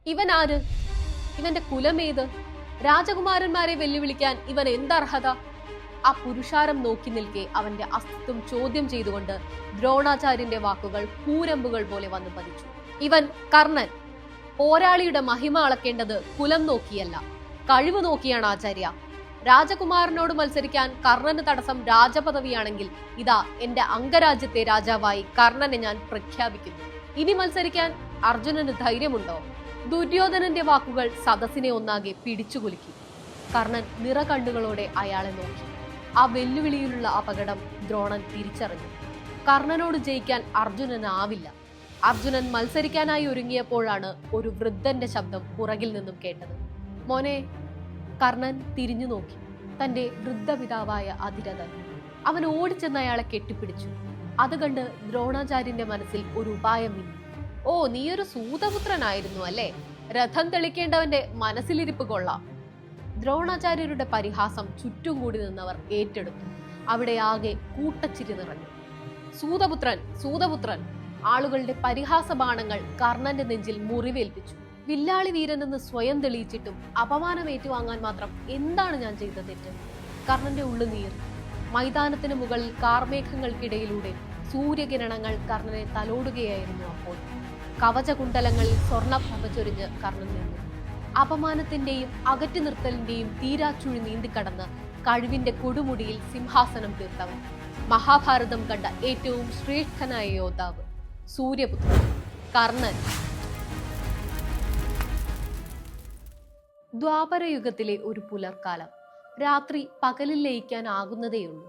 ഇവൻ ആര്? ഇവന്റെ കുലമേത്? രാജകുമാരന്മാരെ വെല്ലുവിളിക്കാൻ ഇവൻ എന്തർഹത? ആ പുരുഷാരം നോക്കി നിൽക്കെ അവന്റെ അസ്തിത്വം ചോദ്യം ചെയ്തുകൊണ്ട് ദ്രോണാചാര്യന്റെ വാക്കുകൾ കൂരമ്പുകൾ പോലെ വന്നു പതിച്ചു. ഇവൻ കർണൻ. പോരാളിയുടെ മഹിമ അളക്കേണ്ടത് കുലം നോക്കിയല്ല, കഴിവ് നോക്കിയാണ് ആചാര്യ. രാജകുമാരനോട് മത്സരിക്കാൻ കർണന് തടസ്സം രാജപദവിയാണെങ്കിൽ ഇതാ എന്റെ അംഗരാജ്യത്തെ രാജാവായി കർണനെ ഞാൻ പ്രഖ്യാപിക്കുന്നു. ഇനി മത്സരിക്കാൻ അർജുനന് ധൈര്യമുണ്ടോ? ദുര്യോധനന്റെ വാക്കുകൾ സദസ്സിനെ ഒന്നാകെ പിടിച്ചുകുലുക്കി. കർണൻ നിറകണ്ണുകളോടെ അയാളെ നോക്കി. ആ വെല്ലുവിളിയിലുള്ള അപകടം ദ്രോണൻ തിരിച്ചറിഞ്ഞു. കർണനോട് ജയിക്കാൻ അർജുനനാവില്ല. അർജുനൻ മത്സരിക്കാനായി ഒരുങ്ങിയപ്പോഴാണ് ഒരു വൃദ്ധന്റെ ശബ്ദം പുറകിൽ നിന്നും കേട്ടത്. മോനെ. കർണൻ തിരിഞ്ഞു നോക്കി. തന്റെ വൃദ്ധപിതാവായ അതിരഥൻ. അവൻ ഓടിച്ചെന്ന് അയാളെ കെട്ടിപ്പിടിച്ചു. അത് കണ്ട് ദ്രോണാചാര്യന്റെ മനസ്സിൽ ഒരു ഉപായം മിന്നി. ഓ, നീയൊരു സൂതപുത്രനായിരുന്നു അല്ലേ? രഥം തെളിക്കേണ്ടവന്റെ മനസ്സിലിരിപ്പ് കൊള്ളാം. ദ്രോണാചാര്യരുടെ പരിഹാസം ചുറ്റും കൂടി നിന്നവർ ഏറ്റെടുത്തു. അവിടെ ആകെ കൂട്ടച്ചിരി നിറഞ്ഞു. സൂതപുത്രൻ, സൂതപുത്രൻ! ആളുകളുടെ പരിഹാസ ബാണങ്ങൾ കർണന്റെ നെഞ്ചിൽ മുറിവേൽപ്പിച്ചു. വില്ലാളി വീരനെന്ന് സ്വയം തെളിയിച്ചിട്ടും അപമാനം ഏറ്റുവാങ്ങാൻ മാത്രം എന്താണ് ഞാൻ ചെയ്ത തെറ്റ്? കർണന്റെ ഉള്ളു നീറി. മൈതാനത്തിന് മുകളിൽ കാർമേഘങ്ങൾക്കിടയിലൂടെ സൂര്യകിരണങ്ങൾ കർണനെ തലോടുകയായിരുന്നു. അപ്പോൾ കവചകുണ്ടലങ്ങളിൽ സ്വർണ്ണപ്രഭ ചൊരിഞ്ഞ് കർണൻ നിന്നു. അപമാനത്തിന്റെയും അകറ്റി നിർത്തലിന്റെയും തീരാച്ചുഴി നീന്തിക്കടന്ന് കഴിവിന്റെ കൊടുമുടിയിൽ സിംഹാസനം തീർത്തവൻ. മഹാഭാരതം കണ്ട ഏറ്റവും ശ്രേഷ്ഠനായ യോദ്ധാവ്, സൂര്യപുത്രൻ, കർണൻ. ദ്വാപരയുഗത്തിലെ ഒരു പുലർക്കാലം. രാത്രി പകലിൽ ലയിക്കാനാകുന്നതേയുള്ളൂ.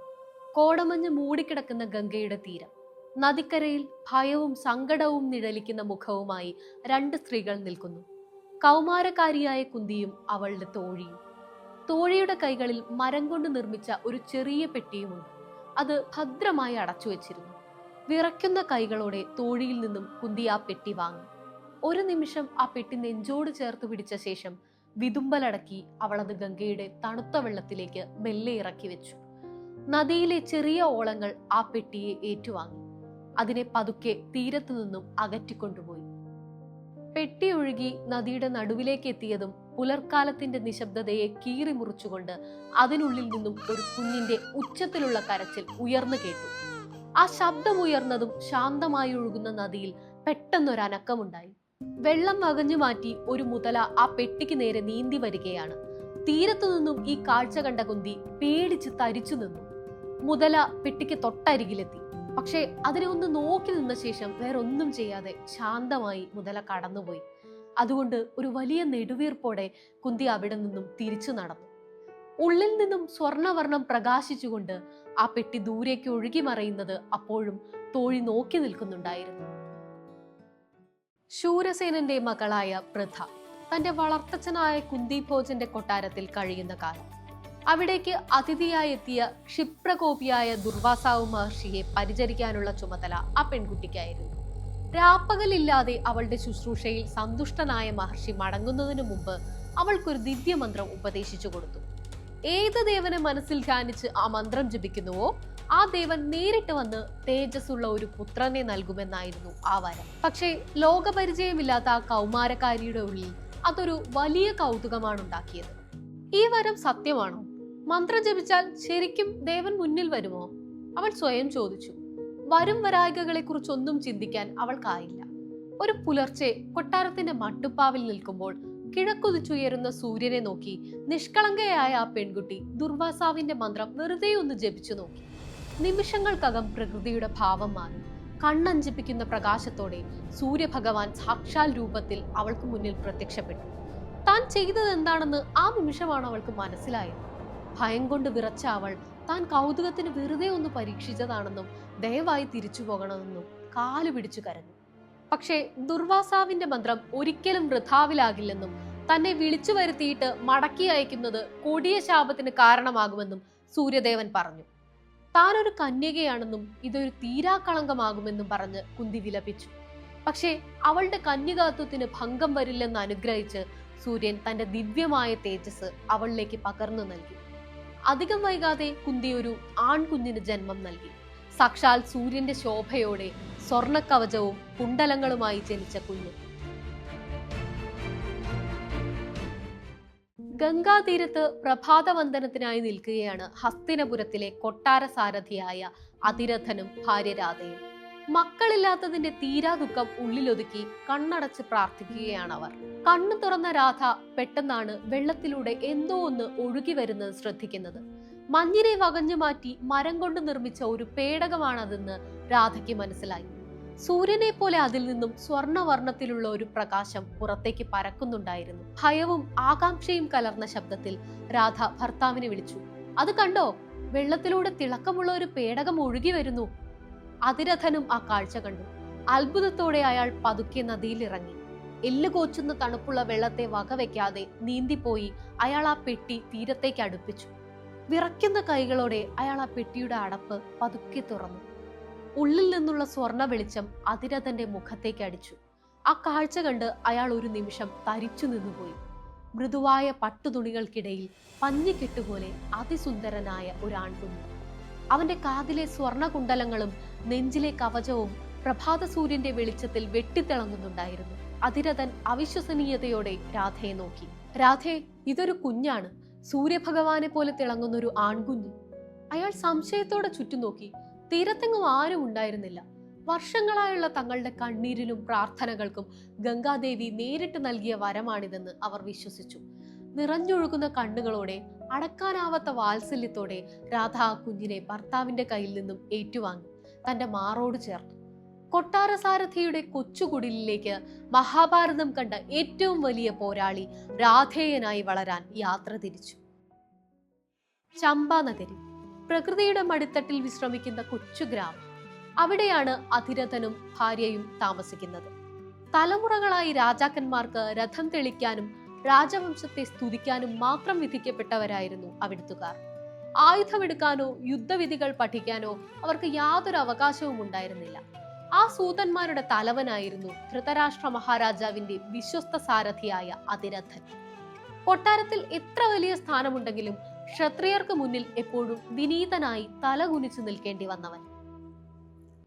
കോടമഞ്ഞ് മൂടിക്കിടക്കുന്ന ഗംഗയുടെ തീരം. നദിക്കരയിൽ ഭയവും സങ്കടവും നിഴലിക്കുന്ന മുഖവുമായി രണ്ട് സ്ത്രീകൾ നിൽക്കുന്നു. കൗമാരക്കാരിയായ കുന്തിയും അവളുടെ തോഴിയും. തോഴിയുടെ കൈകളിൽ മരം കൊണ്ട് നിർമ്മിച്ച ഒരു ചെറിയ പെട്ടിയുമുണ്ട്. അത് ഭദ്രമായി അടച്ചു വെച്ചിരുന്നു. വിറയ്ക്കുന്ന കൈകളോടെ തോഴിയിൽ നിന്നും കുന്തി ആ പെട്ടി വാങ്ങി. ഒരു നിമിഷം ആ പെട്ടി നെഞ്ചോട് ചേർത്ത് പിടിച്ച ശേഷം വിതുമ്പലടക്കി അവൾ അത് ഗംഗയുടെ തണുത്ത വെള്ളത്തിലേക്ക് മെല്ലെ ഇറക്കി വെച്ചു. നദിയിലെ ചെറിയ ഓളങ്ങൾ ആ പെട്ടിയെ ഏറ്റുവാങ്ങി. അതിനെ പതുക്കെ തീരത്തു നിന്നും അകറ്റിക്കൊണ്ടുപോയി. പെട്ടി ഒഴുകി നദിയുടെ നടുവിലേക്ക് എത്തിയതും പുലർക്കാലത്തിന്റെ നിശബ്ദതയെ കീറി മുറിച്ചുകൊണ്ട് അതിനുള്ളിൽ നിന്നും ഒരു കുഞ്ഞിന്റെ ഉച്ചത്തിലുള്ള കരച്ചിൽ ഉയർന്നു കേട്ടു. ആ ശബ്ദം ഉയർന്നതും ശാന്തമായി ഒഴുകുന്ന നദിയിൽ പെട്ടെന്നൊരനക്കമുണ്ടായി. വെള്ളം വകഞ്ഞു മാറ്റി ഒരു മുതല ആ പെട്ടിക്ക് നേരെ നീന്തി വരികയാണ്. തീരത്തു നിന്നും ഈ കാഴ്ച കണ്ട കുന്തി പേടിച്ച് തരിച്ചു നിന്നു. മുതല പെട്ടിക്ക് തൊട്ടരികിലെത്തി. പക്ഷേ അതിനെ ഒന്ന് നോക്കി നിന്ന ശേഷം വേറൊന്നും ചെയ്യാതെ ശാന്തമായി മുതല കടന്നുപോയി. അതുകൊണ്ട് ഒരു വലിയ നെടുവീർപ്പോടെ കുന്തി അവിടെ നിന്നും തിരിച്ചു നടന്നു. ഉള്ളിൽ നിന്നും സ്വർണവർണം പ്രകാശിച്ചുകൊണ്ട് ആ പെട്ടി ദൂരേക്ക് ഒഴുകി മറയുന്നത് അപ്പോഴും തോഴി നോക്കി നിൽക്കുന്നുണ്ടായിരുന്നു. ശൂരസേനന്റെ മകളായ പൃഥ തന്റെ വളർത്തച്ഛനായ കുന്തിഭോജന്റെ കൊട്ടാരത്തിൽ കഴിയുന്ന കാലം. അവിടേക്ക് അതിഥിയായി എത്തിയ ക്ഷിപ്രകോപിയായ ദുർവാസാവ് മഹർഷിയെ പരിചരിക്കാനുള്ള ചുമതല ആ പെൺകുട്ടിക്കായിരുന്നു. രാപ്പകലില്ലാതെ അവളുടെ ശുശ്രൂഷയിൽ സന്തുഷ്ടനായ മഹർഷി മടങ്ങുന്നതിനു മുമ്പ് അവൾക്കൊരു ദിവ്യമന്ത്രം ഉപദേശിച്ചു കൊടുത്തു. ഏത് ദേവനെ മനസ്സിൽ ധ്യാനിച്ച് ആ മന്ത്രം ജപിക്കുന്നുവോ ആ ദേവൻ നേരിട്ട് വന്ന് തേജസ്സുള്ള ഒരു പുത്രനെ നൽകുമെന്നായിരുന്നു ആ വരം. പക്ഷേ ലോകപരിചയമില്ലാത്ത ആ കൗമാരക്കാരിയുടെ ഉള്ളിൽ അതൊരു വലിയ കൗതുകമാണ് ഉണ്ടാക്കിയത്. ഈ വരം സത്യമാണോ? മന്ത്രം ജപിച്ചാൽ ശരിക്കും ദേവൻ മുന്നിൽ വരുമോ? അവൾ സ്വയം ചോദിച്ചു. വരും വരായികകളെ കുറിച്ചൊന്നും ചിന്തിക്കാൻ അവൾക്കായില്ല. ഒരു പുലർച്ചെ കൊട്ടാരത്തിന്റെ മട്ടുപ്പാവിൽ നിൽക്കുമ്പോൾ കിഴക്കുതിച്ചുയരുന്ന സൂര്യനെ നോക്കി നിഷ്കളങ്കയായ ആ പെൺകുട്ടി ദുർവാസാവിന്റെ മന്ത്രം വെറുതെ ഒന്ന് ജപിച്ചു നോക്കി. നിമിഷങ്ങൾക്കകം പ്രകൃതിയുടെ ഭാവം മാറി. കണ്ണഞ്ചിപ്പിക്കുന്ന പ്രകാശത്തോടെ സൂര്യഭഗവാൻ സാക്ഷാൽ രൂപത്തിൽ അവൾക്ക് മുന്നിൽ പ്രത്യക്ഷപ്പെട്ടു. താൻ ചെയ്തത് എന്താണെന്ന് ആ നിമിഷമാണ് അവൾക്ക് മനസ്സിലായത്. ഭയം കൊണ്ട് വിറച്ച അവൾ താൻ കൗതുകത്തിന് വെറുതെ ഒന്ന് പരീക്ഷിച്ചതാണെന്നും ദയവായി തിരിച്ചു പോകണമെന്നും കാലു പിടിച്ചു കരഞ്ഞു. പക്ഷേ ദുർവാസാവിന്റെ മന്ത്രം ഒരിക്കലും വൃഥാവിലാകില്ലെന്നും തന്നെ വിളിച്ചു വരുത്തിയിട്ട് മടക്കി അയക്കുന്നത് കൊടിയ ശാപത്തിന് കാരണമാകുമെന്നും സൂര്യദേവൻ പറഞ്ഞു. താനൊരു കന്യകയാണെന്നും ഇതൊരു തീരാക്കളങ്കമാകുമെന്നും പറഞ്ഞ് കുന്തി വിലപിച്ചു. പക്ഷേ അവളുടെ കന്യകാത്വത്തിന് ഭംഗം വരില്ലെന്ന് അനുഗ്രഹിച്ച് സൂര്യൻ തന്റെ ദിവ്യമായ തേജസ് അവളിലേക്ക് പകർന്നു നൽകി. അധികം വൈകാതെ കുന്തി ഒരു ആൺകുഞ്ഞിന് ജന്മം നൽകി. സാക്ഷാൽ സൂര്യന്റെ ശോഭയോടെ സ്വർണക്കവചവും കുണ്ടലങ്ങളുമായി ജനിച്ച കുഞ്ഞ്. ഗംഗാതീരത്ത് പ്രഭാതവന്ദനത്തിനായി നിൽക്കുകയാണ് ഹസ്തിനപുരത്തിലെ കൊട്ടാര സാരഥിയായ അതിരഥനും ഭാര്യ രാധയും. മക്കളില്ലാത്തതിന്റെ തീരാ ദുഃഖം ഉള്ളിലൊതുക്കി കണ്ണടച്ച് പ്രാർത്ഥിക്കുകയാണ് അവർ. കണ്ണു തുറന്ന രാധ പെട്ടെന്നാണ് വെള്ളത്തിലൂടെ എന്തോ ഒന്ന് ഒഴുകി വരുന്നത് ശ്രദ്ധിക്കുന്നത്. മഞ്ഞിനെ വകഞ്ഞു മാറ്റി മരം കൊണ്ട് നിർമ്മിച്ച ഒരു പേടകമാണതെന്ന് രാധയ്ക്ക് മനസ്സിലായി. സൂര്യനെ പോലെ അതിൽ നിന്നും സ്വർണവർണ്ണത്തിലുള്ള ഒരു പ്രകാശം പുറത്തേക്ക് പരക്കുന്നുണ്ടായിരുന്നു. ഭയവും ആകാംക്ഷയും കലർന്ന ശബ്ദത്തിൽ രാധ ഭർത്താവിനെ വിളിച്ചു. അത് കണ്ടോ, വെള്ളത്തിലൂടെ തിളക്കമുള്ള ഒരു പേടകം ഒഴുകി വരുന്നു. അതിരഥനും ആ കാഴ്ച കണ്ടു. അത്ഭുതത്തോടെ അയാൾ പതുക്കെ നദിയിലിറങ്ങി. എല്ലുകോച്ചുന്ന തണുപ്പുള്ള വെള്ളത്തെ വകവെക്കാതെ നീന്തിപ്പോയി അയാൾ ആ പെട്ടി തീരത്തേക്ക് അടുപ്പിച്ചു. വിറയ്ക്കുന്ന കൈകളോടെ അയാൾ ആ പെട്ടിയുടെ അടപ്പ് പതുക്കെ തുറന്നു. ഉള്ളിൽ നിന്നുള്ള സ്വർണ്ണ വെളിച്ചം അതിരഥന്റെ മുഖത്തേക്ക് അടിച്ചു. ആ കാഴ്ച കണ്ട് അയാൾ ഒരു നിമിഷം തരിച്ചു നിന്നുപോയി. മൃദുവായ പട്ടുതുണികൾക്കിടയിൽ പഞ്ഞിക്കെട്ടുപോലെ അതിസുന്ദരനായ ഒരു ആൺകുഞ്ഞ്. അവന്റെ കാതിലെ സ്വർണ്ണ കുണ്ടലങ്ങളും നെഞ്ചിലെ കവചവും പ്രഭാത സൂര്യന്റെ വെളിച്ചത്തിൽ വെട്ടിത്തിളങ്ങുന്നുണ്ടായിരുന്നു. അതിരഥൻ അവിശ്വസനീയതയോടെ രാധയെ നോക്കി. രാധേ, ഇതൊരു കുഞ്ഞാണ്, സൂര്യഭഗവാനെ പോലെ തിളങ്ങുന്ന ഒരു ആൺകുഞ്ഞ്. അയാൾ സംശയത്തോടെ ചുറ്റും നോക്കി. തീരത്തെങ്ങും ആരും ഉണ്ടായിരുന്നില്ല. വർഷങ്ങളായുള്ള തങ്ങളുടെ കണ്ണീരിലും പ്രാർത്ഥനകൾക്കും ഗംഗാദേവി നേരിട്ട് നൽകിയ വരമാണിതെന്ന് അവർ വിശ്വസിച്ചു. നിറഞ്ഞൊഴുകുന്ന കണ്ണുകളോടെ അടക്കാനാവാത്ത വാത്സല്യത്തോടെ രാധ ആ കുഞ്ഞിനെ ഭർത്താവിന്റെ കയ്യിൽ നിന്നും ഏറ്റുവാങ്ങി തന്റെ മാറോട് ചേർത്തു. കൊട്ടാരസാരഥിയുടെ കൊച്ചുകുടിലേക്ക് മഹാഭാരതം കണ്ട ഏറ്റവും വലിയ പോരാളി രാധേയനായി വളരാൻ യാത്ര തിരിച്ചു. ചമ്പാ നഗരി, പ്രകൃതിയുടെ മടിത്തട്ടിൽ വിശ്രമിക്കുന്ന കൊച്ചു ഗ്രാമം. അവിടെയാണ് അതിരഥനും ഭാര്യയും താമസിക്കുന്നത്. തലമുറകളായി രാജാക്കന്മാർക്ക് രഥം തെളിക്കാനും രാജവംശത്തെ സ്തുതിക്കാനും മാത്രം വിധിക്കപ്പെട്ടവരായിരുന്നു അവിടുത്തുകാർ. ആയുധമെടുക്കാനോ യുദ്ധവിധികൾ പഠിക്കാനോ അവർക്ക് യാതൊരു അവകാശവും ഉണ്ടായിരുന്നില്ല. ആ സൂതന്മാരുടെ തലവനായിരുന്നു ധൃതരാഷ്ട്ര മഹാരാജാവിന്റെ വിശ്വസ്ത സാരഥിയായ അതിരഥൻ. കൊട്ടാരത്തിൽ എത്ര വലിയ സ്ഥാനമുണ്ടെങ്കിലും ക്ഷത്രിയർക്ക് മുന്നിൽ എപ്പോഴും വിനീതനായി തലകുനിച്ചു നിൽക്കേണ്ടി വന്നവൻ.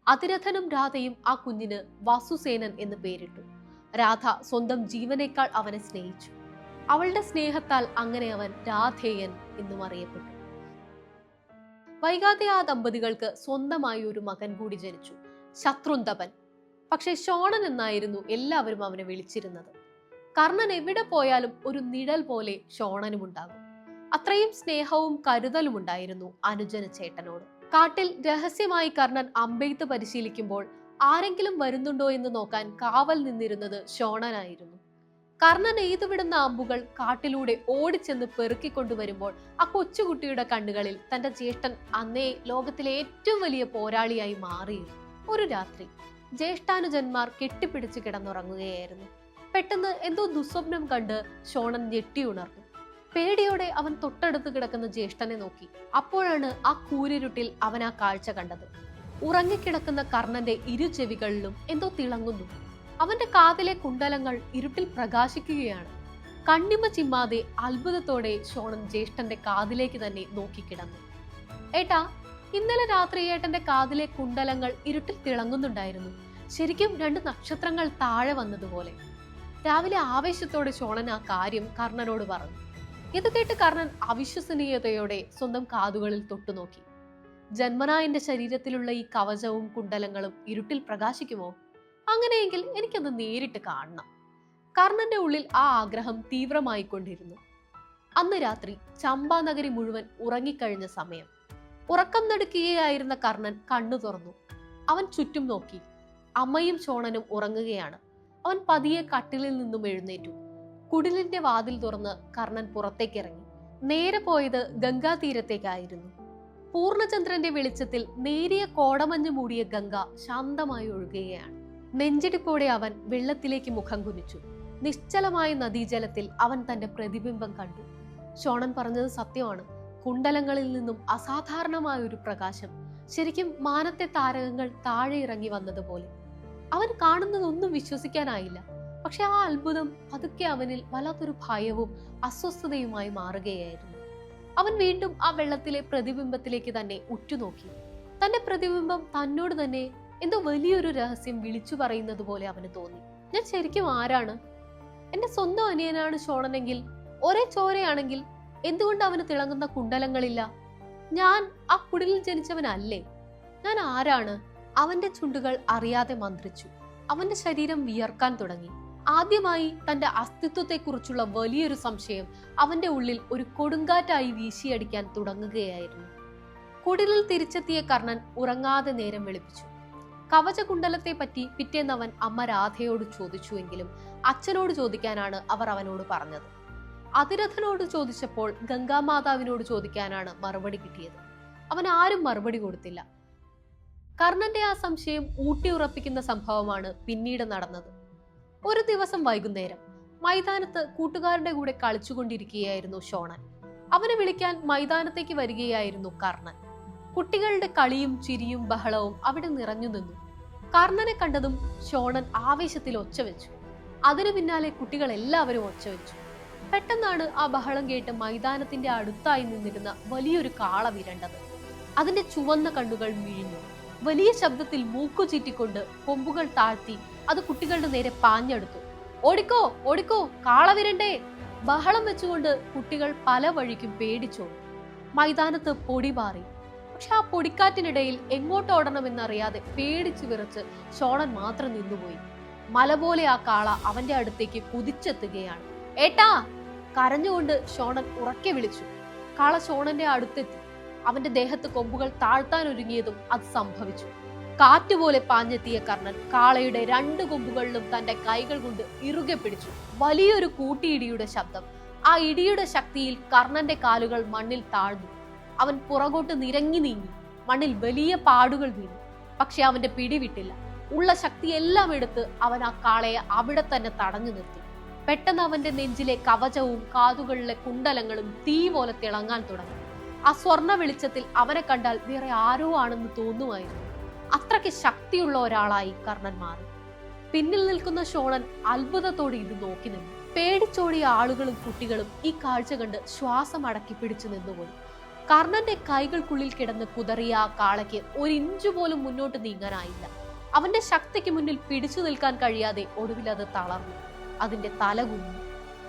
അതിരഥനും രാധയും ആ കുഞ്ഞിന് വാസുസേനൻ എന്ന് പേരിട്ടു. രാധ സ്വന്തം ജീവനേക്കാൾ അവനെ സ്നേഹിച്ചു. അവളുടെ സ്നേഹത്താൽ അങ്ങനെ അവൻ രാധേയൻ എന്നും അറിയപ്പെട്ടു. വൈകാതെ ആ ദമ്പതികൾക്ക് സ്വന്തമായി ഒരു മകൻ കൂടി ജനിച്ചു, ശത്രുന്തപൻ. പക്ഷെ ഷോണൻ എന്നായിരുന്നു എല്ലാവരും അവനെ വിളിച്ചിരുന്നത്. കർണൻ എവിടെ പോയാലും ഒരു നിഴൽ പോലെ ഷോണനും ഉണ്ടാകും. അത്രയും സ്നേഹവും കരുതലും ഉണ്ടായിരുന്നു അനുജന ചേട്ടനോട്. കാട്ടിൽ രഹസ്യമായി കർണൻ അമ്പെയ്ത്ത് പരിശീലിക്കുമ്പോൾ ആരെങ്കിലും വരുന്നുണ്ടോ എന്ന് നോക്കാൻ കാവൽ നിന്നിരുന്നത് ഷോണനായിരുന്നു. കർണൻ എയ്തുവിടുന്ന അമ്പുകൾ കാട്ടിലൂടെ ഓടിച്ചെന്ന് പെറുക്കിക്കൊണ്ടുവരുമ്പോൾ ആ കൊച്ചുകുട്ടിയുടെ കണ്ണുകളിൽ തന്റെ ജ്യേഷ്ഠൻ അന്നേ ലോകത്തിലെ ഏറ്റവും വലിയ പോരാളിയായി മാറിയിരുന്നു. ഒരു രാത്രി ജ്യേഷ്ഠാനുജന്മാർ കെട്ടിപ്പിടിച്ച് കിടന്നുറങ്ങുകയായിരുന്നു. പെട്ടെന്ന് എന്തോ ദുസ്വപ്നം കണ്ട് ഷോണൻ ഞെട്ടിയുണർന്നു. പേടിയോടെ അവൻ തൊട്ടടുത്ത് കിടക്കുന്ന ജ്യേഷ്ഠനെ നോക്കി. അപ്പോഴാണ് ആ കൂരിരുട്ടിൽ അവൻ ആ കാഴ്ച കണ്ടത്. ഉറങ്ങിക്കിടക്കുന്ന കർണന്റെ ഇരു ചെവികളിലും എന്തോ തിളങ്ങുന്നു. അവന്റെ കാതിലെ കുണ്ടലങ്ങൾ ഇരുട്ടിൽ പ്രകാശിക്കുകയാണ്. കണ്ണിമ ചിമ്മാതെ അത്ഭുതത്തോടെ ഷോണൻ ജ്യേഷ്ഠന്റെ കാതിലേക്ക് തന്നെ നോക്കിക്കിടന്നു. ഏട്ടാ, ഇന്നലെ രാത്രി ഏട്ടന്റെ കാതിലെ കുണ്ടലങ്ങൾ ഇരുട്ടിൽ തിളങ്ങുന്നുണ്ടായിരുന്നു. ശരിക്കും 2 നക്ഷത്രങ്ങൾ താഴെ വന്നതുപോലെ. രാവിലെ ആവേശത്തോടെ ഷോണൻ ആ കാര്യം കർണനോട് പറഞ്ഞു. ഇത് കേട്ട് കർണൻ അവിശ്വസനീയതയോടെ സ്വന്തം കാതുകളിൽ തൊട്ടുനോക്കി. ജന്മനാ എന്റെ ശരീരത്തിലുള്ള ഈ കവചവും കുണ്ടലങ്ങളും ഇരുട്ടിൽ പ്രകാശിക്കുമോ? അങ്ങനെയെങ്കിൽ എനിക്കത് നേരിട്ട് കാണണം. കർണന്റെ ഉള്ളിൽ ആ ആഗ്രഹം തീവ്രമായിക്കൊണ്ടിരുന്നു. അന്ന് രാത്രി ചമ്പാ നഗരി മുഴുവൻ ഉറങ്ങിക്കഴിഞ്ഞ സമയം. ഉറക്കം നടുക്കുകയായിരുന്ന കർണൻ കണ്ണു തുറന്നു. അവൻ ചുറ്റും നോക്കി. അമ്മയും ഷോണനും ഉറങ്ങുകയാണ്. അവൻ പതിയെ കട്ടിലിൽ നിന്നും എഴുന്നേറ്റു. കുടിലിന്റെ വാതിൽ തുറന്ന് കർണൻ പുറത്തേക്കിറങ്ങി. നേരെ പോയത് ഗംഗാതീരത്തേക്കായിരുന്നു. പൂർണ്ണചന്ദ്രന്റെ വെളിച്ചത്തിൽ നേരിയ കോടമഞ്ഞ് മൂടിയ ഗംഗ ശാന്തമായി ഒഴുകുകയാണ്. നെഞ്ചിടിപ്പോടെ അവൻ വെള്ളത്തിലേക്ക് മുഖം കുനിച്ചു. നിശ്ചലമായ നദീജലത്തിൽ അവൻ തന്റെ പ്രതിബിംബം കണ്ടു. ഷോണൻ പറഞ്ഞത് സത്യമാണ്. കുണ്ടലങ്ങളിൽ നിന്നും അസാധാരണമായ ഒരു പ്രകാശം, ശരിക്കും മാനത്തെ താരകങ്ങൾ താഴെ ഇറങ്ങി വന്നതുപോലെ. അവൻ കാണുന്നതൊന്നും വിശ്വസിക്കാനായില്ല. പക്ഷെ ആ അത്ഭുതം പതുക്കെ അവനിൽ വല്ലാത്തൊരു ഭയവും അസ്വസ്ഥതയുമായി മാറുകയായിരുന്നു. അവൻ വീണ്ടും ആ വെള്ളത്തിലെ പ്രതിബിംബത്തിലേക്ക് തന്നെ ഉറ്റുനോക്കി. തന്റെ പ്രതിബിംബം തന്നോട് തന്നെ എന്തോ വലിയൊരു രഹസ്യം വിളിച്ചു പറയുന്നത് പോലെ അവന് തോന്നി. ഞാൻ ശരിക്കും ആരാണ്? എന്റെ സ്വന്തം അനിയനാണ് ഷോണനെങ്കിൽ ഒരേ ചോരയാണെങ്കിൽ എന്തുകൊണ്ട് അവന് തിളങ്ങുന്ന കുണ്ടലങ്ങളില്ല? ഞാൻ ആ കുടിലിൽ ജനിച്ചവനല്ലേ? ഞാൻ ആരാണ്? അവന്റെ ചുണ്ടുകൾ അറിയാതെ മന്ത്രിച്ചു. അവന്റെ ശരീരം വിയർക്കാൻ തുടങ്ങി. ആദ്യമായി തന്റെ അസ്തിത്വത്തെക്കുറിച്ചുള്ള വലിയൊരു സംശയം അവന്റെ ഉള്ളിൽ ഒരു കൊടുങ്കാറ്റായി വീശിയടിക്കാൻ തുടങ്ങുകയായിരുന്നു. കുടിലിൽ തിരിച്ചെത്തിയ കർണൻ ഉറങ്ങാതെ നേരം വെളുപ്പിച്ചു. കവചകുണ്ടലത്തെ പറ്റി പിറ്റേന്ന് അവൻ അമ്മ രാധയോട് ചോദിച്ചുവെങ്കിലും അച്ഛനോട് ചോദിക്കാനാണ് അവർ അവനോട് പറഞ്ഞത്. അതിരഥനോട് ചോദിച്ചപ്പോൾ ഗംഗാമാതാവിനോട് ചോദിക്കാനാണ് മറുപടി കിട്ടിയത്. അവൻ ആരും മറുപടി കൊടുത്തില്ല. കർണന്റെ ആ സംശയം ഊട്ടിയുറപ്പിക്കുന്ന സംഭവമാണ് പിന്നീട് നടന്നത്. ഒരു ദിവസം വൈകുന്നേരം മൈതാനത്ത് കൂട്ടുകാരുടെ കൂടെ കളിച്ചുകൊണ്ടിരിക്കുകയായിരുന്നു ഷോണൻ. അവനെ വിളിക്കാൻ മൈതാനത്തേക്ക് വരികയായിരുന്നു കർണൻ. കുട്ടികളുടെ കളിയും ചിരിയും ബഹളവും അവിടെ നിറഞ്ഞു നിന്നു. കർണനെ കണ്ടതും ഷോണൻ ആവേശത്തിൽ ഒച്ച വെച്ചു. അതിനു പിന്നാലെ കുട്ടികൾ എല്ലാവരും ഒച്ച വെച്ചു. പെട്ടെന്നാണ് ആ ബഹളം കേട്ട് മൈതാനത്തിന്റെ അടുത്തായി നിന്നിരുന്ന വലിയൊരു കാള വിരണ്ടത്. അതിന്റെ ചുവന്ന കണ്ണുകൾ മിഴിഞ്ഞു. വലിയ ശബ്ദത്തിൽ മൂക്കു ചീറ്റിക്കൊണ്ട് കൊമ്പുകൾ താഴ്ത്തി അത് കുട്ടികളുടെ നേരെ പാഞ്ഞെടുത്തു. ഓടിക്കോ ഓടിക്കോ, കാള വിരണ്ടേ! ബഹളം വെച്ചുകൊണ്ട് കുട്ടികൾ പല വഴിക്കും പേടിച്ചോടി. മൈതാനത്ത് പൊടി പാറി. പക്ഷെ ആ പൊടിക്കാറ്റിനിടയിൽ എങ്ങോട്ടോടണമെന്നറിയാതെ പേടിച്ചു വിറച്ച് ഷോണൻ മാത്രം നിന്നുപോയി. മല പോലെ ആ കാള അവന്റെ അടുത്തേക്ക് കുതിച്ചെത്തുകയാണ്. ഏട്ടാ! കരഞ്ഞുകൊണ്ട് ഷോണൻ ഉറക്കെ വിളിച്ചു. കാള ഷോണന്റെ അടുത്തെത്തി. അവന്റെ ദേഹത്ത് കൊമ്പുകൾ താഴ്ത്താൻ ഒരുങ്ങിയതും അത് സംഭവിച്ചു. കാറ്റുപോലെ പാഞ്ഞെത്തിയ കർണൻ കാളയുടെ രണ്ട് കൊമ്പുകളിലും തന്റെ കൈകൾ കൊണ്ട് ഇറുകെ പിടിച്ചു. വലിയൊരു കൂട്ടിയിടിയുടെ ശബ്ദം. ആ ഇടിയുടെ ശക്തിയിൽ കർണന്റെ കാലുകൾ മണ്ണിൽ താഴ്ന്നു. അവൻ പുറകോട്ട് നിരങ്ങി നീങ്ങി. മണ്ണിൽ വലിയ പാടുകൾ വീണു. പക്ഷെ അവന്റെ പിടിവിട്ടില്ല. ഉള്ള ശക്തിയെല്ലാം എടുത്ത് അവൻ ആ കാളയെ അവിടെ തന്നെ തടഞ്ഞു നിർത്തി. പെട്ടെന്ന് അവന്റെ നെഞ്ചിലെ കവചവും കാതുകളിലെ കുണ്ടലങ്ങളും തീ പോലെ തിളങ്ങാൻ തുടങ്ങി. ആ സ്വർണ്ണ വെളിച്ചത്തിൽ അവനെ കണ്ടാൽ വേറെ ആരോ ആണെന്ന് തോന്നുമായിരുന്നു. അത്രയ്ക്ക് ശക്തിയുള്ള ഒരാളായി കർണൻ മാറി. പിന്നിൽ നിൽക്കുന്ന ഷോണൻ അത്ഭുതത്തോടെ ഇത് നോക്കി നിന്നു. പേടിച്ചോടിയ ആളുകളും കുട്ടികളും ഈ കാഴ്ച കണ്ട് ശ്വാസം അടക്കി പിടിച്ചു നിന്നുപോയി. കർണന്റെ കൈകൾക്കുള്ളിൽ കിടന്ന് കുതറിയ ആ കാളയ്ക്ക് ഒരു ഇഞ്ചു പോലും മുന്നോട്ട് നീങ്ങാനായില്ല. അവന്റെ ശക്തിക്ക് മുന്നിൽ പിടിച്ചു നിൽക്കാൻ കഴിയാതെ ഒടുവിൽ അത് തളർന്നു. അതിന്റെ തല കുഞ്ഞു.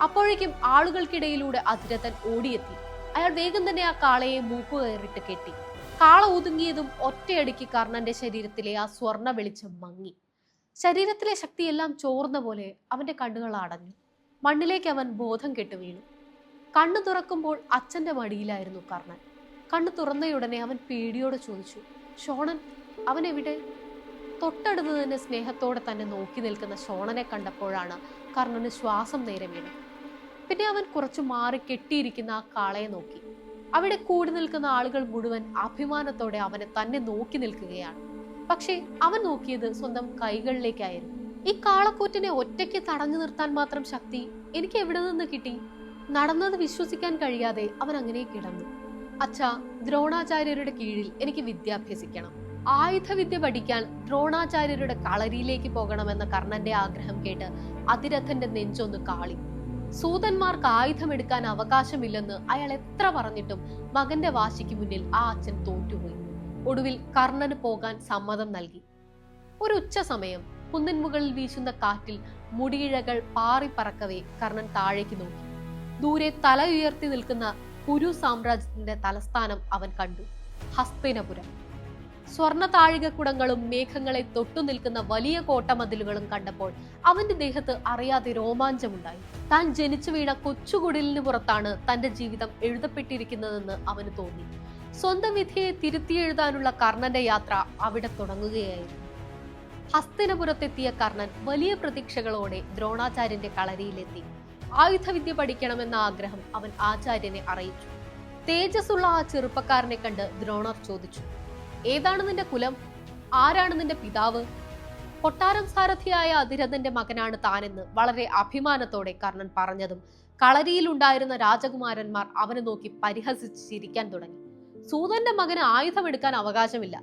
അപ്പോഴേക്കും ആളുകൾക്കിടയിലൂടെ അതിരഥൻ ഓടിയെത്തി. അയാൾ വേഗം തന്നെ ആ കാളയെ മൂക്കുകയറിട്ട് കെട്ടി. കാള ഒതുങ്ങിയതും ഒറ്റയടിക്ക് കർണന്റെ ശരീരത്തിലെ ആ സ്വർണ്ണ വെളിച്ചം മങ്ങി. ശരീരത്തിലെ ശക്തിയെല്ലാം ചോർന്ന പോലെ അവന്റെ കണ്ണുകൾ അടഞ്ഞു. മണ്ണിലേക്ക് അവൻ ബോധം കെട്ടു വീണു. കണ്ണു തുറക്കുമ്പോൾ അച്ഛന്റെ മടിയിലായിരുന്നു കർണൻ. കണ്ണു തുറന്നയുടനെ അവൻ പേടിയോടെ ചോദിച്ചു, ഷോണൻ, അവൻ എവിടെ? തൊട്ടടുത്ത് തന്നെ സ്നേഹത്തോടെ തന്നെ നോക്കി നിൽക്കുന്ന ഷോണനെ കണ്ടപ്പോഴാണ് കർണന് ശ്വാസം നേരെ വീണു. പിന്നെ അവൻ കുറച്ചു മാറി കെട്ടിയിരിക്കുന്ന ആ കാളയെ നോക്കി. അവിടെ കൂടി നിൽക്കുന്ന ആളുകൾ മുഴുവൻ അഭിമാനത്തോടെ അവനെ തന്നെ നോക്കി നിൽക്കുകയാണ്. പക്ഷേ അവൻ നോക്കിയത് സ്വന്തം കൈകളിലേക്കായിരുന്നു. ഈ കാളക്കൂറ്റിനെ ഒറ്റയ്ക്ക് തടഞ്ഞു നിർത്താൻ മാത്രം ശക്തി എനിക്ക് എവിടെ നിന്ന് കിട്ടി? നടന്നത് വിശ്വസിക്കാൻ കഴിയാതെ അവൻ അങ്ങനെ കിടന്നു. അച്ഛാ, ദ്രോണാചാര്യരുടെ കീഴിൽ എനിക്ക് വിദ്യാഭ്യസിക്കണം. ആയുധവിദ്യ പഠിക്കാൻ ദ്രോണാചാര്യരുടെ കളരിയിലേക്ക് പോകണമെന്ന കർണന്റെ ആഗ്രഹം കേട്ട് അതിരഥന്റെ നെഞ്ചൊന്ന് കാളി. സൂതന്മാർക്ക് ആയുധമെടുക്കാൻ അവകാശമില്ലെന്ന് അയാൾ എത്ര പറഞ്ഞിട്ടും മകന്റെ വാശിക്ക് മുന്നിൽ ആ അച്ഛൻ തോറ്റുപോയി. ഒടുവിൽ കർണന് പോകാൻ സമ്മതം നൽകി. ഒരു ഉച്ച സമയം കുന്നിൻ മുകളിൽ വീശുന്ന കാറ്റിൽ മുടിയിഴകൾ പാറി പറക്കവേ കർണൻ താഴേക്ക് നോക്കി. ദൂരെ തല ഉയർത്തി നിൽക്കുന്ന കുരു സാമ്രാജ്യത്തിന്റെ തലസ്ഥാനം അവൻ കണ്ടു, ഹസ്തിനപുരം. സ്വർണ്ണ താഴികക്കുടങ്ങളും മേഘങ്ങളെ തൊട്ടു നിൽക്കുന്ന വലിയ കോട്ടമതിലുകളും കണ്ടപ്പോൾ അവന്റെ ദേഹത്ത് അറിയാതെ രോമാഞ്ചമുണ്ടായി. താൻ ജനിച്ചു വീണ കൊച്ചുകുടിലിന് പുറത്താണ് തന്റെ ജീവിതം എഴുതപ്പെട്ടിരിക്കുന്നതെന്ന് അവന് തോന്നി. സ്വന്തം വിധിയെ തിരുത്തിയെഴുതാനുള്ള കർണന്റെ യാത്ര അവിടെ തുടങ്ങുകയായിരുന്നു. ഹസ്തിനപുരത്തെത്തിയ കർണൻ വലിയ പ്രതീക്ഷകളോടെ ദ്രോണാചാര്യന്റെ കളരിയിലെത്തി. ആയുധവിദ്യ പഠിക്കണമെന്ന ആഗ്രഹം അവൻ ആചാര്യനെ അറിയിച്ചു. തേജസ്സുള്ള ആ ചെറുപ്പക്കാരനെ കണ്ട് ദ്രോണർ ചോദിച്ചു, ഏതാണ് നിന്റെ കുലം? ആരാണ് നിന്റെ പിതാവ്? കൊട്ടാരം സാരഥിയായ അതിരഥന്റെ മകനാണ് താനെന്ന് വളരെ അഭിമാനത്തോടെ കർണൻ പറഞ്ഞതും കളരിയിൽ ഉണ്ടായിരുന്ന രാജകുമാരന്മാർ അവനെ നോക്കി പരിഹസിച്ച് ചിരിക്കാൻ തുടങ്ങി. സൂതന്റെ മകന് ആയുധമെടുക്കാൻ അവകാശമില്ല.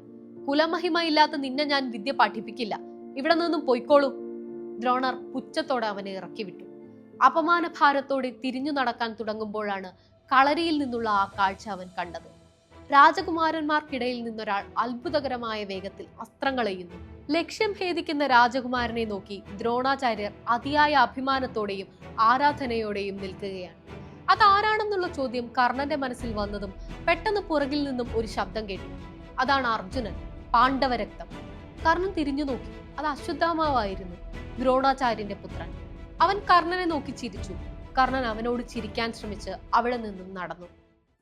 കുലമഹിമയില്ലാത്ത നിന്നെ ഞാൻ വിദ്യ പഠിപ്പിക്കില്ല. ഇവിടെ നിന്നും പൊയ്ക്കോളൂ. ദ്രോണർ പുച്ഛത്തോടെ അവനെ ഇറക്കി വിട്ടു. അപമാന ഭാരത്തോടെ തിരിഞ്ഞു നടക്കാൻ തുടങ്ങുമ്പോഴാണ് കളരിയിൽ നിന്നുള്ള ആ കാഴ്ച അവൻ കണ്ടത്. രാജകുമാരന്മാർക്കിടയിൽ നിന്നൊരാൾ അത്ഭുതകരമായ വേഗത്തിൽ അസ്ത്രങ്ങൾ എയ്യുന്നു. ലക്ഷ്യം ഭേദിക്കുന്ന രാജകുമാരനെ നോക്കി ദ്രോണാചാര്യർ അതിയായ അഭിമാനത്തോടെയും ആരാധനയോടെയും നിൽക്കുകയാണ്. അതാരാണെന്നുള്ള ചോദ്യം കർണന്റെ മനസ്സിൽ വന്നതും പെട്ടെന്ന് പുറകിൽ നിന്നും ഒരു ശബ്ദം കേട്ടു. അതാണ് അർജുനൻ, പാണ്ഡവരക്തം. കർണൻ തിരിഞ്ഞു നോക്കി. അത് അശ്വത്ഥാമാവായിരുന്നു, ദ്രോണാചാര്യന്റെ പുത്രൻ. അവൻ കർണനെ നോക്കി ചിരിച്ചു. കർണൻ അവനോട് ചിരിക്കാൻ ശ്രമിച്ച് അവിടെ നിന്നും നടന്നു.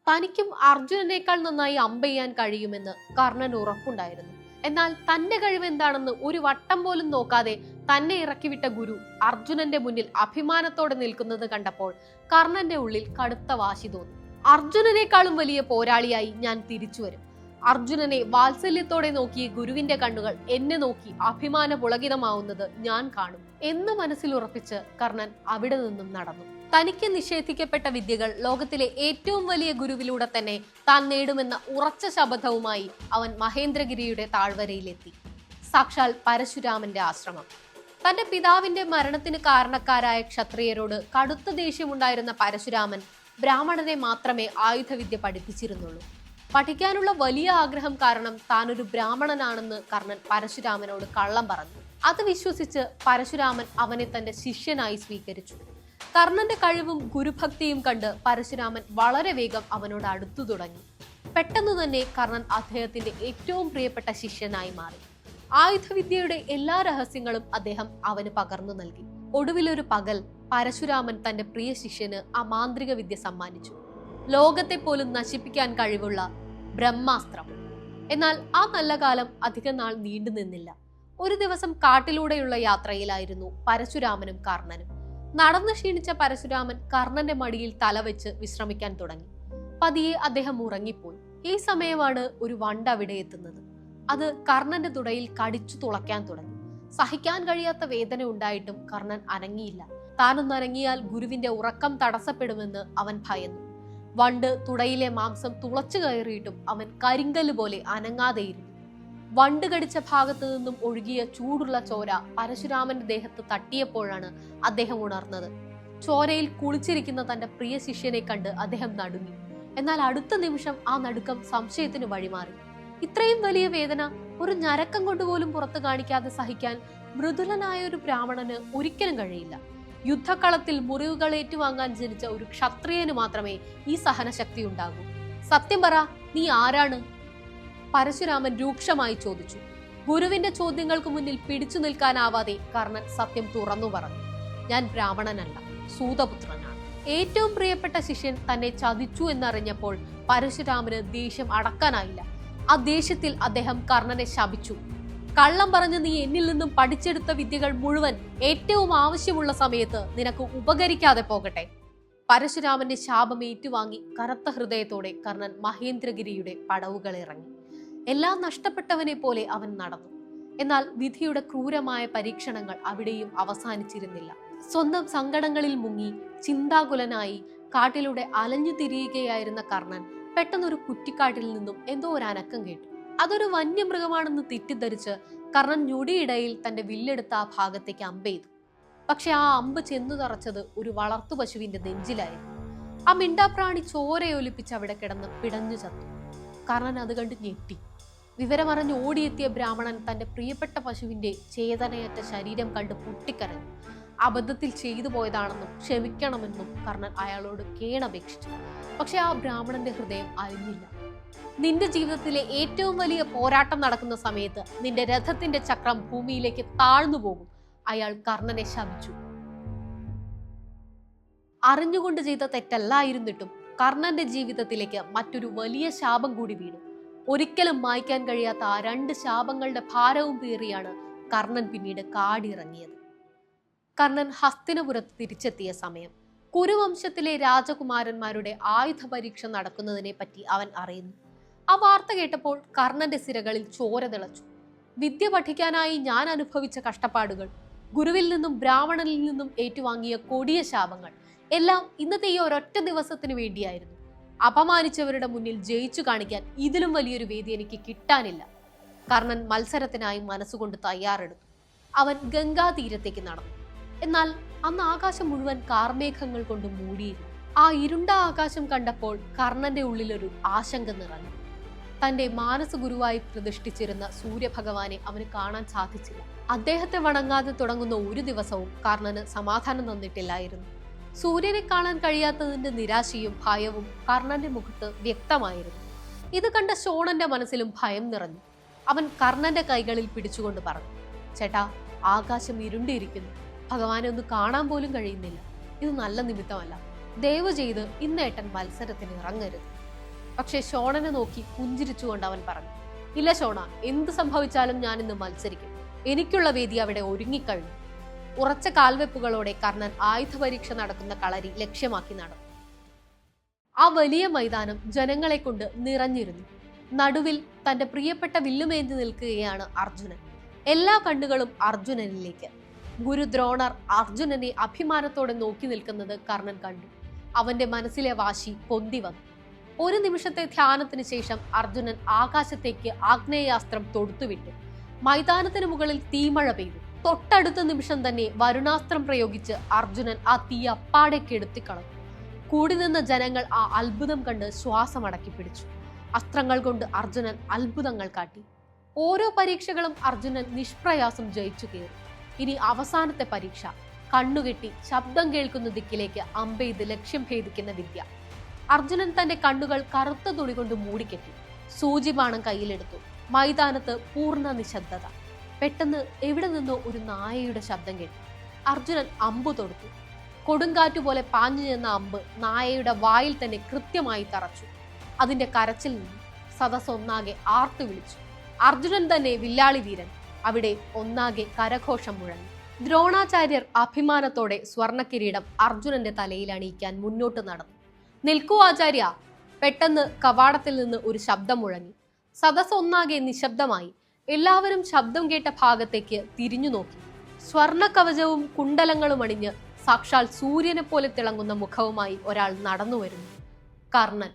തനിക്കും അർജുനനേക്കാൾ നന്നായി അമ്പെയ്യാൻ കഴിയുമെന്ന് കർണന് ഉറപ്പുണ്ടായിരുന്നു. എന്നാൽ തന്റെ കഴിവ് എന്താണെന്ന് ഒരു വട്ടം പോലും നോക്കാതെ തന്നെ ഇറക്കിവിട്ട ഗുരു അർജുനന്റെ മുന്നിൽ അഭിമാനത്തോടെ നിൽക്കുന്നത് കണ്ടപ്പോൾ കർണന്റെ ഉള്ളിൽ കടുത്ത വാശി തോന്നി. അർജുനനേക്കാളും വലിയ പോരാളിയായി ഞാൻ തിരിച്ചു വരും. അർജുനനെ വാത്സല്യത്തോടെ നോക്കിയ ഗുരുവിന്റെ കണ്ണുകൾ എന്നെ നോക്കി അഭിമാന പുളകിതമാവുന്നത് ഞാൻ കാണും എന്ന് മനസ്സിൽ ഉറപ്പിച്ച് കർണൻ അവിടെ നിന്നും നടന്നു. തനിക്ക് നിഷേധിക്കപ്പെട്ട വിദ്യകൾ ലോകത്തിലെ ഏറ്റവും വലിയ ഗുരുവിലൂടെ തന്നെ താൻ നേടുമെന്ന ഉറച്ച ശപഥവുമായി അവൻ മഹേന്ദ്രഗിരിയുടെ താഴ്വരയിലെത്തി. സാക്ഷാൽ പരശുരാമന്റെ ആശ്രമം. തന്റെ പിതാവിന്റെ മരണത്തിന് കാരണക്കാരായ ക്ഷത്രിയരോട് കടുത്ത ദേഷ്യമുണ്ടായിരുന്ന പരശുരാമൻ ബ്രാഹ്മണനെ മാത്രമേ ആയുധവിദ്യ പഠിപ്പിച്ചിരുന്നുള്ളൂ. പഠിക്കാനുള്ള വലിയ ആഗ്രഹം കാരണം താനൊരു ബ്രാഹ്മണനാണെന്ന് കർണൻ പരശുരാമനോട് കള്ളം പറഞ്ഞു. അത് വിശ്വസിച്ച് പരശുരാമൻ അവനെ തന്റെ ശിഷ്യനായി സ്വീകരിച്ചു. കർണന്റെ കഴിവും ഗുരുഭക്തിയും കണ്ട് പരശുരാമൻ വളരെ വേഗം അവനോട് അടുത്തു തുടങ്ങി. പെട്ടെന്ന് തന്നെ കർണൻ അദ്ദേഹത്തിന്റെ ഏറ്റവും പ്രിയപ്പെട്ട ശിഷ്യനായി മാറി. ആയുധവിദ്യയുടെ എല്ലാ രഹസ്യങ്ങളും അദ്ദേഹം അവന് പകർന്നു നൽകി. ഒടുവിലൊരു പകൽ പരശുരാമൻ തന്റെ പ്രിയ ശിഷ്യന് ആ മാന്ത്രിക വിദ്യ സമ്മാനിച്ചു. ലോകത്തെ പോലും നശിപ്പിക്കാൻ കഴിവുള്ള ബ്രഹ്മാസ്ത്രം. എന്നാൽ ആ നല്ല കാലം അധികം നാൾ നീണ്ടു നിന്നില്ല. ഒരു ദിവസം കാട്ടിലൂടെയുള്ള യാത്രയിലായിരുന്നു പരശുരാമനും കർണനും. നടന്നു ക്ഷീണിച്ച പരശുരാമൻ കർണന്റെ മടിയിൽ തലവെച്ച് വിശ്രമിക്കാൻ തുടങ്ങി. പതിയെ അദ്ദേഹം ഉറങ്ങിപ്പോയി. ഈ സമയമാണ് ഒരു വണ്ട് അവിടെ എത്തുന്നത്. അത് കർണന്റെ തുടയിൽ കടിച്ചു തുളയ്ക്കാൻ തുടങ്ങി. സഹിക്കാൻ കഴിയാത്ത വേദന ഉണ്ടായിട്ടും കർണൻ അനങ്ങിയില്ല. താനൊന്നനങ്ങിയാൽ ഗുരുവിന്റെ ഉറക്കം തടസ്സപ്പെടുമെന്ന് അവൻ ഭയന്നു. വണ്ട് തുടയിലെ മാംസം തുളച്ചു കയറിയിട്ടും അവൻ കരിങ്കല്ല് പോലെ അനങ്ങാതെയിരുന്നു. വണ്ട് കടിച്ച ഭാഗത്തു നിന്നും ഒഴുകിയ ചൂടുള്ള ചോര പരശുരാമന്റെ ദേഹത്ത് തട്ടിയപ്പോഴാണ് അദ്ദേഹം ഉണർന്നത്. ചോരയിൽ കുളിച്ചിരിക്കുന്ന തന്റെ പ്രിയ ശിഷ്യനെ കണ്ട് അദ്ദേഹം നടുങ്ങി. എന്നാൽ അടുത്ത നിമിഷം ആ നടുക്കം സംശയത്തിന് വഴിമാറി. ഇത്രയും വലിയ വേദന ഒരു ഞരക്കം കൊണ്ടുപോലും പുറത്തു കാണിക്കാതെ സഹിക്കാൻ മൃദുലനായ ഒരു ബ്രാഹ്മണന് ഒരിക്കലും കഴിയില്ല. യുദ്ധക്കളത്തിൽ മുറിവുകൾ ഏറ്റുവാങ്ങാൻ ജനിച്ച ഒരു ക്ഷത്രിയന് മാത്രമേ ഈ സഹനശക്തി ഉണ്ടാകൂ. സത്യം പറ, നീ ആരാണ്? പരശുരാമൻ രൂക്ഷമായി ചോദിച്ചു. ഗുരുവിന്റെ ചോദ്യങ്ങൾക്ക് മുന്നിൽ പിടിച്ചു നിൽക്കാനാവാതെ കർണൻ സത്യം തുറന്നു പറഞ്ഞു. ഞാൻ ബ്രാഹ്മണനല്ല, സൂതപുത്രനാണ്. ഏറ്റവും പ്രിയപ്പെട്ട ശിഷ്യൻ തന്നെ ചതിച്ചു എന്നറിഞ്ഞപ്പോൾ പരശുരാമന് ദേഷ്യം അടക്കാനായില്ല. ആ ദേഷ്യത്തിൽ അദ്ദേഹം കർണനെ ശപിച്ചു. കള്ളം പറഞ്ഞ് നീ എന്നിൽ നിന്നും പഠിച്ചെടുത്ത വിദ്യകൾ മുഴുവൻ ഏറ്റവും ആവശ്യമുള്ള സമയത്ത് നിനക്ക് ഉപകരിക്കാതെ പോകട്ടെ. പരശുരാമന്റെ ശാപം ഏറ്റുവാങ്ങി കറുത്ത ഹൃദയത്തോടെ കർണൻ മഹേന്ദ്രഗിരിയുടെ പടവുകൾ ഇറങ്ങി. എല്ലാം നഷ്ടപ്പെട്ടവനെ പോലെ അവൻ നടന്നു. എന്നാൽ വിധിയുടെ ക്രൂരമായ പരീക്ഷണങ്ങൾ അവിടെയും അവസാനിച്ചിരുന്നില്ല. സ്വന്തം സങ്കടങ്ങളിൽ മുങ്ങി ചിന്താകുലനായി കാട്ടിലൂടെ അലഞ്ഞു തിരിയുകയായിരുന്ന കർണൻ പെട്ടെന്നൊരു കുറ്റിക്കാട്ടിൽ നിന്നും എന്തോ ഒരു അനക്കം കേട്ടു. അതൊരു വന്യമൃഗമാണെന്ന് തെറ്റിദ്ധരിച്ച് കർണൻ ഞൊടിയിടയിൽ തന്റെ വില്ലെടുത്ത ആ ഭാഗത്തേക്ക് അമ്പെയ്തു. പക്ഷെ ആ അമ്പ് ചെന്നു തറച്ചത് ഒരു വളർത്തു പശുവിന്റെ നെഞ്ചിലായിരുന്നു. ആ മിണ്ടാപ്രാണി ചോരയൊലിപ്പിച്ച് അവിടെ കിടന്ന് പിടഞ്ഞു ചത്തു. കർണൻ അത് കണ്ട് ഞെട്ടി. വിവരമറിഞ്ഞ് ഓടിയെത്തിയ ബ്രാഹ്മണൻ തന്റെ പ്രിയപ്പെട്ട പശുവിന്റെ ചേതനയറ്റ ശരീരം കണ്ട് പൊട്ടിക്കരഞ്ഞു. അബദ്ധത്തിൽ ചെയ്തു പോയതാണെന്നും ക്ഷമിക്കണമെന്നും കർണൻ അയാളോട് കേണപേക്ഷിച്ചു. പക്ഷെ ആ ബ്രാഹ്മണന്റെ ഹൃദയം അലിഞ്ഞില്ല. നിന്റെ ജീവിതത്തിലെ ഏറ്റവും വലിയ പോരാട്ടം നടക്കുന്ന സമയത്ത് നിന്റെ രഥത്തിന്റെ ചക്രം ഭൂമിയിലേക്ക് താഴ്ന്നു പോകും, അയാൾ കർണനെ ശപിച്ചു. അറിഞ്ഞുകൊണ്ട് ചെയ്ത തെറ്റല്ലായിരുന്നിട്ടും കർണന്റെ ജീവിതത്തിലേക്ക് മറ്റൊരു വലിയ ശാപം കൂടി വീണു. ഒരിക്കലും മായ്ക്കാൻ കഴിയാത്ത ആ 2 ശാപങ്ങളുടെ ഭാരവും പേറിയാണ് കർണൻ പിന്നീട് കാടിറങ്ങിയത്. കർണൻ ഹസ്തിനപുരത്ത് തിരിച്ചെത്തിയ സമയം കുരുവംശത്തിലെ രാജകുമാരന്മാരുടെ ആയുധ പരീക്ഷ നടക്കുന്നതിനെ പറ്റി അവൻ അറിയുന്നു. ആ വാർത്ത കേട്ടപ്പോൾ കർണന്റെ സിരകളിൽ ചോര തിളച്ചു. വിദ്യ പഠിക്കാനായി ഞാൻ അനുഭവിച്ച കഷ്ടപ്പാടുകൾ, ഗുരുവിൽ നിന്നും ബ്രാഹ്മണനിൽ നിന്നും ഏറ്റുവാങ്ങിയ കൊടിയ ശാപങ്ങൾ എല്ലാം ഇന്നത്തെ ഈ ഒരൊറ്റ ദിവസത്തിന് വേണ്ടിയായിരുന്നു. അപമാനിച്ചവരുടെ മുന്നിൽ ജയിച്ചു കാണിക്കാൻ ഇതിലും വലിയൊരു വേദി എനിക്ക് കിട്ടാനില്ല. കർണൻ മത്സരത്തിനായി മനസ്സുകൊണ്ട് തയ്യാറെടുത്തു. അവൻ ഗംഗാതീരത്തേക്ക് നടന്നു. എന്നാൽ അന്ന് ആകാശം മുഴുവൻ കാർമേഘങ്ങൾ കൊണ്ട് മൂടിയിരുന്നു. ആ ഇരുണ്ട ആകാശം കണ്ടപ്പോൾ കർണന്റെ ഉള്ളിലൊരു ആശങ്ക നിറഞ്ഞു. തന്റെ മാനസ ഗുരുവായി പ്രതിഷ്ഠിച്ചിരുന്ന സൂര്യഭഗവാനെ അവന് കാണാൻ സാധിച്ചില്ല. അദ്ദേഹത്തെ വണങ്ങാതെ തുടങ്ങുന്ന ഒരു ദിവസവും കർണന് സമാധാനം തന്നിട്ടില്ലായിരുന്നു. സൂര്യനെ കാണാൻ കഴിയാത്തതിന്റെ നിരാശയും ഭയവും കർണന്റെ മുഖത്ത് വ്യക്തമായിരുന്നു. ഇത് കണ്ട ശോണന്റെ മനസ്സിലും ഭയം നിറഞ്ഞു. അവൻ കർണന്റെ കൈകളിൽ പിടിച്ചുകൊണ്ട് പറഞ്ഞു, ചേട്ടാ, ആകാശം ഇരുണ്ടിയിരിക്കുന്നു. ഭഗവാനെ ഒന്ന് കാണാൻ പോലും കഴിയുന്നില്ല. ഇത് നല്ല നിമിത്തമല്ല. ദയവ് ചെയ്ത് ഇന്നേട്ടൻ മത്സരത്തിന് ഇറങ്ങരുത്. പക്ഷെ ശോണനെ നോക്കി പുഞ്ചിരിച്ചുകൊണ്ട് അവൻ പറഞ്ഞു, ഇല്ല ശോണ, എന്ത് സംഭവിച്ചാലും ഞാൻ ഇന്ന് മത്സരിക്കും. എനിക്കുള്ള വേദി അവിടെ ഒരുങ്ങിക്കഴിഞ്ഞു. ഉറച്ച കാൽവെപ്പുകളോടെ കർണൻ ആയുധ പരീക്ഷ നടക്കുന്ന കളരി ലക്ഷ്യമാക്കി നടന്നു. ആ വലിയ മൈതാനം ജനങ്ങളെ കൊണ്ട് നിറഞ്ഞിരുന്നു. നടുവിൽ തന്റെ പ്രിയപ്പെട്ട വില്ലുമേന്തി നിൽക്കുകയാണ് അർജുനൻ. എല്ലാ കണ്ണുകളും അർജുനനിലേക്ക്. ഗുരു ദ്രോണർ അർജുനനെ അഭിമാനത്തോടെ നോക്കി നിൽക്കുന്നത് കർണൻ കണ്ടു. അവന്റെ മനസ്സിലെ വാശി പൊന്തി വന്നു. ഒരു നിമിഷത്തെ ധ്യാനത്തിന് ശേഷം അർജുനൻ ആകാശത്തേക്ക് ആഗ്നേയാസ്ത്രം തൊടുത്തുവിട്ടു. മൈതാനത്തിന് മുകളിൽ തീമഴ പെയ്തു. തൊട്ടടുത്ത നിമിഷം തന്നെ വരുണാസ്ത്രം പ്രയോഗിച്ച് അർജുനൻ ആ തീ അപ്പാടെ കെടുത്തിക്കളഞ്ഞു. കൂടി നിന്ന ജനങ്ങൾ ആ അത്ഭുതം കണ്ട് ശ്വാസമടക്കി പിടിച്ചു. അസ്ത്രങ്ങൾ കൊണ്ട് അർജുനൻ അത്ഭുതങ്ങൾ കാട്ടി. ഓരോ പരീക്ഷകളും അർജുനൻ നിഷ്പ്രയാസം ജയിച്ചു കയറി. ഇനി അവസാനത്തെ പരീക്ഷ. കണ്ണുകെട്ടി ശബ്ദം കേൾക്കുന്ന ദിക്കിലേക്ക് അമ്പെയ്ത് ലക്ഷ്യം ഭേദിക്കുന്ന വിദ്യ. അർജുനൻ തന്റെ കണ്ണുകൾ കറുത്ത തുണി കൊണ്ട് മൂടിക്കെട്ടി. സൂചിബാണം കയ്യിലെടുത്തു. മൈതാനത്ത് പൂർണ്ണ നിശബ്ദത. പെട്ടെന്ന് എവിടെ നിന്നോ ഒരു നായയുടെ ശബ്ദം കേട്ടു. അർജുനൻ അമ്പു തൊടുത്തു. കൊടുങ്കാറ്റുപോലെ പാഞ്ഞു ചെന്ന അമ്പ് നായയുടെ വായിൽ തന്നെ കൃത്യമായി തറച്ചു. അതിന്റെ കരച്ചിൽ നിന്നു സദസ് ഒന്നാകെ ആർത്തു വിളിച്ചു, അർജുനൻ തന്നെ വില്ലാളി വീരൻ. അവിടെ ഒന്നാകെ കരഘോഷം മുഴങ്ങി. ദ്രോണാചാര്യർ അഭിമാനത്തോടെ സ്വർണക്കിരീടം അർജുനന്റെ തലയിൽ അണിയിക്കാൻ മുന്നോട്ട് നടന്നു. നിൽക്കൂ ആചാര്യ! പെട്ടെന്ന് കവാടത്തിൽ നിന്ന് ഒരു ശബ്ദം മുഴങ്ങി. സദസ് ഒന്നാകെ നിശബ്ദമായി. എല്ലാവരും ശബ്ദം കേട്ട ഭാഗത്തേക്ക് തിരിഞ്ഞു നോക്കി. സ്വർണ കവചവും കുണ്ടലങ്ങളും അണിഞ്ഞ് സാക്ഷാൽ സൂര്യനെ പോലെ തിളങ്ങുന്ന മുഖവുമായി ഒരാൾ നടന്നു വരുന്നു. കർണൻ.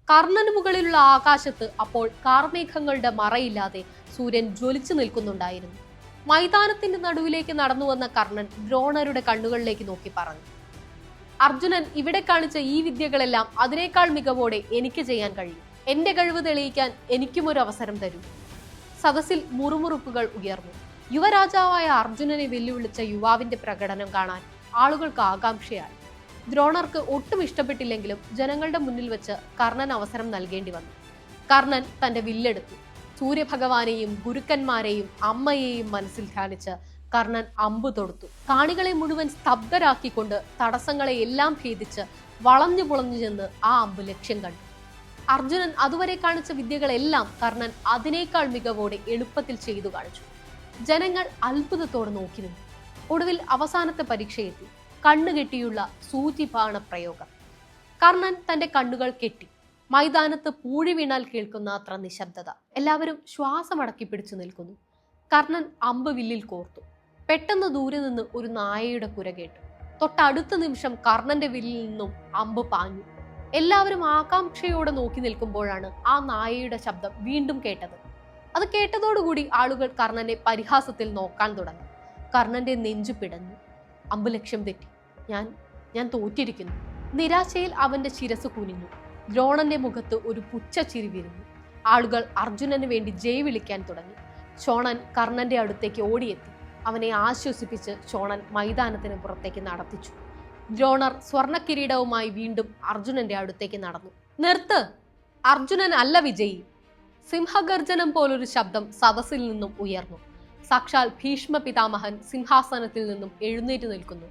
കർണന് മുകളിലുള്ള ആകാശത്ത് അപ്പോൾ കാർമേഘങ്ങളുടെ മറയില്ലാതെ സൂര്യൻ ജ്വലിച്ചു നിൽക്കുന്നുണ്ടായിരുന്നു. മൈതാനത്തിന്റെ നടുവിലേക്ക് നടന്നു വന്ന കർണൻ ദ്രോണരുടെ കണ്ണുകളിലേക്ക് നോക്കി പറഞ്ഞു, അർജുനൻ ഇവിടെ കാണിച്ച ഈ വിദ്യകളെല്ലാം അതിനേക്കാൾ മികവോടെ എനിക്ക് ചെയ്യാൻ കഴിയും. എന്റെ കഴിവ് തെളിയിക്കാൻ എനിക്കും ഒരു അവസരം തരൂ. സദസ്സിൽ മുറുമുറുപ്പുകൾ ഉയർന്നു. യുവരാജാവായ അർജുനനെ വെല്ലുവിളിച്ച യുവാവിന്റെ പ്രകടനം കാണാൻ ആളുകൾക്ക് ആകാംക്ഷയായി. ദ്രോണർക്ക് ഒട്ടും ഇഷ്ടപ്പെട്ടില്ലെങ്കിലും ജനങ്ങളുടെ മുന്നിൽ വെച്ച് കർണൻ അവസരം നൽകേണ്ടി വന്നു. കർണൻ തന്റെ വില്ലെടുത്തു. സൂര്യഭഗവാനെയും ഗുരുക്കന്മാരെയും അമ്മയെയും മനസ്സിൽ ധ്യാനിച്ച് കർണൻ അമ്പു തൊടുത്തു. കാണികളെ മുഴുവൻ സ്തബ്ധരാക്കിക്കൊണ്ട് തടസ്സങ്ങളെ എല്ലാം ഭേദിച്ച് വളഞ്ഞു പുളഞ്ഞു ചെന്ന് ആ അമ്പ് ലക്ഷ്യം കണ്ടു. അർജുനൻ അതുവരെ കാണിച്ച വിദ്യകളെല്ലാം കർണൻ അതിനേക്കാൾ മികവോടെ എളുപ്പത്തിൽ ചെയ്തു കാണിച്ചു. ജനങ്ങൾ അത്ഭുതത്തോടെ നോക്കി നിന്നു. ഒടുവിൽ അവസാനത്തെ പരീക്ഷയെത്തി. കണ്ണുകെട്ടിയുള്ള സൂചിബാണ പ്രയോഗം. കർണൻ തന്റെ കണ്ണുകൾ കെട്ടി. മൈതാനത്ത് പൂഴി വീണാൽ കേൾക്കുന്ന അത്ര നിശബ്ദത. എല്ലാവരും ശ്വാസമടക്കി പിടിച്ചു നിൽക്കുന്നു. കർണൻ അമ്പ് വില്ലിൽ കോർത്തു. പെട്ടെന്ന് ദൂരെ നിന്ന് ഒരു നായയുടെ കുര കേട്ടു. തൊട്ടടുത്ത നിമിഷം കർണന്റെ വില്ലിൽ നിന്നും അമ്പ് പാഞ്ഞു. എല്ലാവരും ആകാംക്ഷയോടെ നോക്കി നിൽക്കുമ്പോഴാണ് ആ നായയുടെ ശബ്ദം വീണ്ടും കേട്ടത്. അത് കേട്ടതോടുകൂടി ആളുകൾ കർണനെ പരിഹാസത്തിൽ നോക്കാൻ തുടങ്ങി. കർണന്റെ നെഞ്ചു പിടഞ്ഞു. അമ്പ് ലക്ഷ്യം തെറ്റി. ഞാൻ തോറ്റിരിക്കുന്നു. നിരാശയിൽ അവന്റെ ശിരസ് കുനിഞ്ഞു. ദ്രോണന്റെ മുഖത്ത് ഒരു പുച്ഛച്ചിരി വിരിഞ്ഞു. ആളുകൾ അർജുനന് വേണ്ടി ജയ് വിളിക്കാൻ തുടങ്ങി. ശോണൻ കർണന്റെ അടുത്തേക്ക് ഓടിയെത്തി. അവനെ ആശ്വസിപ്പിച്ച് ശോണൻ മൈതാനത്തിന് പുറത്തേക്ക് നടത്തിച്ചു. ദ്രോണർ സ്വർണക്കിരീടവുമായി വീണ്ടും അർജുനന്റെ അടുത്തേക്ക് നടന്നു. നിർത്ത്! അർജുനൻ അല്ല വിജയി! സിംഹഗർജനം പോലൊരു ശബ്ദം സദസ്സിൽ നിന്നും ഉയർന്നു. സാക്ഷാൽ ഭീഷ്മ പിതാമഹൻ സിംഹാസനത്തിൽ നിന്നും എഴുന്നേറ്റ് നിൽക്കുന്നു.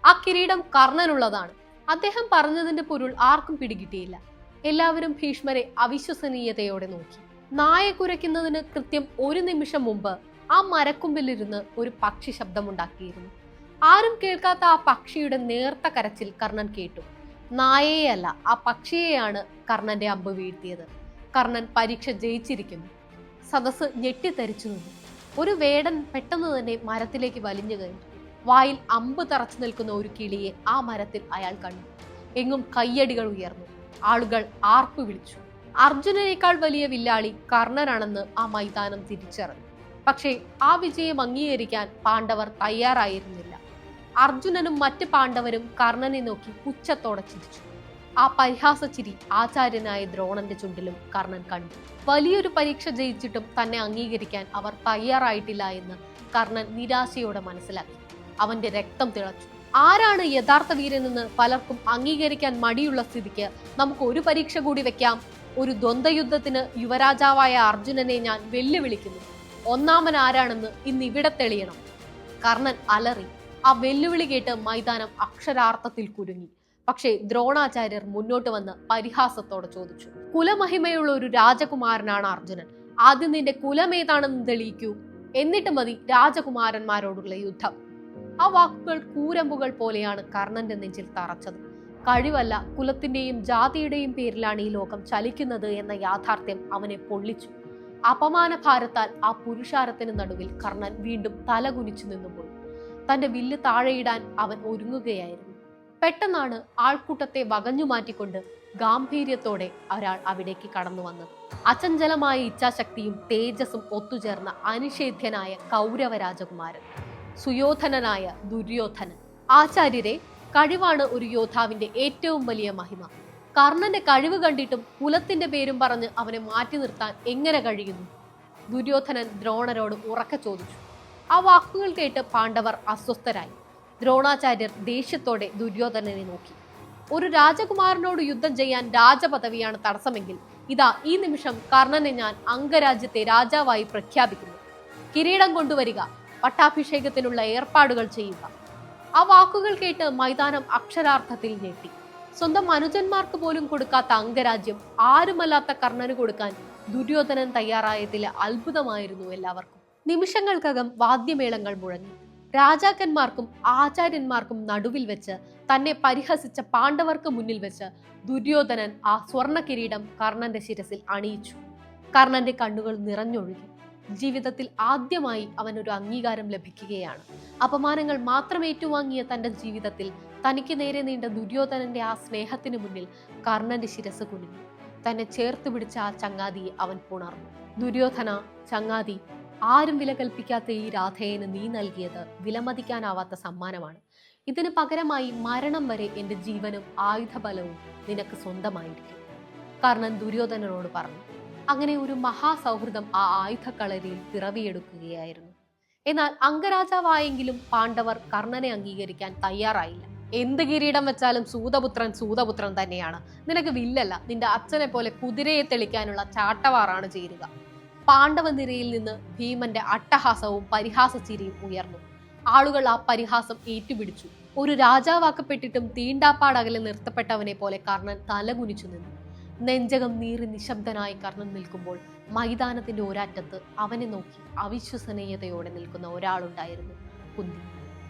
ആ കിരീടം കർണനുള്ളതാണ്. അദ്ദേഹം പറഞ്ഞതിന്റെ പൊരുൾ ആർക്കും പിടികിട്ടിയില്ല. എല്ലാവരും ഭീഷ്മരെ അവിശ്വസനീയതയോടെ നോക്കി. നായ കുരയ്ക്കുന്നതിന് കൃത്യം ഒരു നിമിഷം മുമ്പ് ആ മരക്കൊമ്പിലിരുന്ന് ഒരു പക്ഷി ശബ്ദമുണ്ടാക്കിയിരുന്നു. ആരും കേൾക്കാത്ത ആ പക്ഷിയുടെ നേർത്ത കരച്ചിൽ കർണൻ കേട്ടു. നായയെയല്ല, ആ പക്ഷിയെയാണ് കർണന്റെ അമ്പ് വീഴ്ത്തിയത്. കർണൻ പരീക്ഷ ജയിച്ചിരിക്കുന്നു. സദസ്സ് ഞെട്ടിത്തരിച്ചു നിന്നു. ഒരു വേടൻ പെട്ടെന്ന് തന്നെ മരത്തിലേക്ക് വലിഞ്ഞു കയറി. വായിൽ അമ്പ് തറച്ചു നിൽക്കുന്ന ഒരു കിളിയെ ആ മരത്തിൽ അയാൾ കണ്ടു. എങ്ങും കയ്യടികൾ ഉയർന്നു. ആളുകൾ ആർപ്പു വിളിച്ചു. അർജുനനേക്കാൾ വലിയ വില്ലാളി കർണനാണെന്ന് ആ മൈതാനം തിരിച്ചറിഞ്ഞു. പക്ഷേ ആ വിജയം അംഗീകരിക്കാൻ പാണ്ഡവർ തയ്യാറായിരുന്നില്ല. അർജുനനും മറ്റ് പാണ്ഡവരും കർണനെ നോക്കി പുച്ഛത്തോടെ ചിരിച്ചു. ആ പരിഹാസ ചിരി ആചാര്യനായ ദ്രോണന്റെ ചുണ്ടിലും കർണൻ കണ്ടു. വലിയൊരു പരീക്ഷ ജയിച്ചിട്ടും തന്നെ അംഗീകരിക്കാൻ അവർ തയ്യാറായിട്ടില്ല എന്ന് കർണൻ നിരാശയോടെ മനസ്സിലാക്കി. അവന്റെ രക്തം തിളച്ചു. ആരാണ് യഥാർത്ഥ വീരനെന്ന് പലർക്കും അംഗീകരിക്കാൻ മടിയുള്ള സ്ഥിതിക്ക് നമുക്ക് ഒരു പരീക്ഷ കൂടി വെക്കാം. ഒരു ദ്വന്ദ്വയുദ്ധത്തിന് യുവരാജാവായ അർജുനനെ ഞാൻ വെല്ലുവിളിക്കുന്നു. ഒന്നാമൻ ആരാണെന്ന് ഇന്ന് ഇവിടെ തെളിയണം. കർണൻ അലറി. ആ വെല്ലുവിളി കേട്ട് മൈതാനം അക്ഷരാർത്ഥത്തിൽ കുരുങ്ങി. പക്ഷേ ദ്രോണാചാര്യർ മുന്നോട്ട് വന്ന് പരിഹാസത്തോടെ ചോദിച്ചു, കുലമഹിമയുള്ള ഒരു രാജകുമാരനാണ് അർജുനൻ. ആദ്യം നിന്റെ കുലമേതാണെന്ന് തെളിയിക്കൂ, എന്നിട്ട് മതി രാജകുമാരന്മാരോടുള്ള യുദ്ധം. ആ വാക്കുകൾ കൂരമ്പുകൾ പോലെയാണ് കർണന്റെ നെഞ്ചിൽ തറച്ചത്. കഴിവല്ല, കുലത്തിന്റെയും ജാതിയുടെയും പേരിലാണ് ഈ ലോകം ചലിക്കുന്നത് എന്ന യാഥാർത്ഥ്യം അവനെ പൊള്ളിച്ചു. അപമാന ഭാരത്താൽ ആ പുരുഷാരത്തിന് നടുവിൽ കർണൻ വീണ്ടും തലകുനിച്ചു നിന്നുപോയി. തന്റെ വില്ല് താഴെയിടാൻ അവൻ ഒരുങ്ങുകയായിരുന്നു. പെട്ടെന്നാണ് ആൾക്കൂട്ടത്തെ വകഞ്ഞു മാറ്റിക്കൊണ്ട് ഗാംഭീര്യത്തോടെ ഒരാൾ അവിടേക്ക് കടന്നു വന്നത്. അചഞ്ചലമായ ഇച്ഛാശക്തിയും തേജസ്സും ഒത്തുചേർന്ന അനിഷേധ്യനായ കൗരവ രാജകുമാരൻ, സുയോധനനായ ദുര്യോധനൻ. ആചാര്യരെ, കഴിവാണ് ഒരു യോദ്ധാവിന്റെ ഏറ്റവും വലിയ മഹിമ. കർണന്റെ കഴിവ് കണ്ടിട്ടും കുലത്തിന്റെ പേരും പറഞ്ഞ് അവനെ മാറ്റി നിർത്താൻ എങ്ങനെ കഴിയുന്നു? ദുര്യോധനൻ ദ്രോണരോട് ഉറക്കെ ചോദിച്ചു. ആ വാക്കുകൾ കേട്ട് പാണ്ഡവർ അസ്വസ്ഥരായി. ദ്രോണാചാര്യർ ദേഷ്യത്തോടെ ദുര്യോധനനെ നോക്കി. ഒരു രാജകുമാരനോട് യുദ്ധം ചെയ്യാൻ രാജപദവിയാണ് തടസ്സമെങ്കിൽ ഇതാ ഈ നിമിഷം കർണനെ ഞാൻ അംഗരാജ്യത്തെ രാജാവായി പ്രഖ്യാപിക്കുന്നു. കിരീടം കൊണ്ടുവരിക, പട്ടാഭിഷേകത്തിനുള്ള ഏർപ്പാടുകൾ ചെയ്യുക. ആ വാക്കുകൾ കേട്ട് മൈതാനം അക്ഷരാർത്ഥത്തിൽ ഞെട്ടി. സ്വന്തം അനുജന്മാർക്ക് പോലും കൊടുക്കാത്ത അംഗരാജ്യം ആരുമല്ലാത്ത കർണന് കൊടുക്കാൻ ദുര്യോധനൻ തയ്യാറായതിലെ അത്ഭുതമായിരുന്നു എല്ലാവർക്കും. നിമിഷങ്ങൾക്കകം വാദ്യമേളങ്ങൾ മുഴങ്ങി. രാജാക്കന്മാർക്കും ആചാര്യന്മാർക്കും നടുവിൽ വെച്ച് തന്നെ പരിഹസിച്ച പാണ്ഡവർക്ക് മുന്നിൽ വെച്ച് ദുര്യോധനൻ ആ സ്വർണ്ണ കിരീടം കർണന്റെ ശിരസിൽ അണിയിച്ചു. കർണന്റെ കണ്ണുകൾ നിറഞ്ഞൊഴുകി. ജീവിതത്തിൽ ആദ്യമായി അവനൊരു അംഗീകാരം ലഭിക്കുകയാണ്. അപമാനങ്ങൾ മാത്രം ഏറ്റുവാങ്ങിയ തന്റെ ജീവിതത്തിൽ തനിക്ക് നേരെ നീണ്ട ദുര്യോധനന്റെ ആ സ്നേഹത്തിന് മുന്നിൽ കർണന്റെ ശിരസ് കുനിഞ്ഞു. തന്നെ ചേർത്ത് പിടിച്ച ആ ചങ്ങാതിയെ അവൻ പുണർന്നു. ദുര്യോധന, ചങ്ങാതി, ആരും വില കൽപ്പിക്കാത്ത ഈ രാധേയന് നീ നൽകിയത് വിലമതിക്കാനാവാത്ത സമ്മാനമാണ്. ഇതിന് പകരമായി മരണം വരെ എന്റെ ജീവനും ആയുധബലവും നിനക്ക് സ്വന്തമായിരിക്കും, കർണൻ ദുര്യോധനനോട് പറഞ്ഞു. അങ്ങനെ ഒരു മഹാസൗഹൃദം ആ ആയുധക്കളരിയിൽ പിറവിയെടുക്കുകയായിരുന്നു. എന്നാൽ അംഗരാജാവായെങ്കിലും പാണ്ഡവർ കർണനെ അംഗീകരിക്കാൻ തയ്യാറായില്ല. എന്ത് കിരീടം വെച്ചാലും സൂതപുത്രൻ സൂതപുത്രൻ തന്നെയാണ്. നിനക്ക് വില്ലല്ല, നിന്റെ അച്ഛനെ പോലെ കുതിരയെ തെളിക്കാനുള്ള ചാട്ടവാറാണ് ചേരുക. പാണ്ഡവ നിരയിൽ നിന്ന് ഭീമന്റെ അട്ടഹാസവും പരിഹാസ ചിരിയും ഉയർന്നു. ആളുകൾ ആ പരിഹാസം ഏറ്റുപിടിച്ചു. ഒരു രാജാവാക്കപ്പെട്ടിട്ടും തീണ്ടാപ്പാടകലെ നിർത്തപ്പെട്ടവനെ പോലെ കർണൻ തലകുനിച്ചു നിന്നു. നെഞ്ചകം നീറി നിശബ്ദനായി കർണൻ നിൽക്കുമ്പോൾ മൈതാനത്തിന്റെ ഒരറ്റത്ത് അവനെ നോക്കി അവിശ്വസനീയതയോടെ നിൽക്കുന്ന ഒരാളുണ്ടായിരുന്നു, കുന്തി.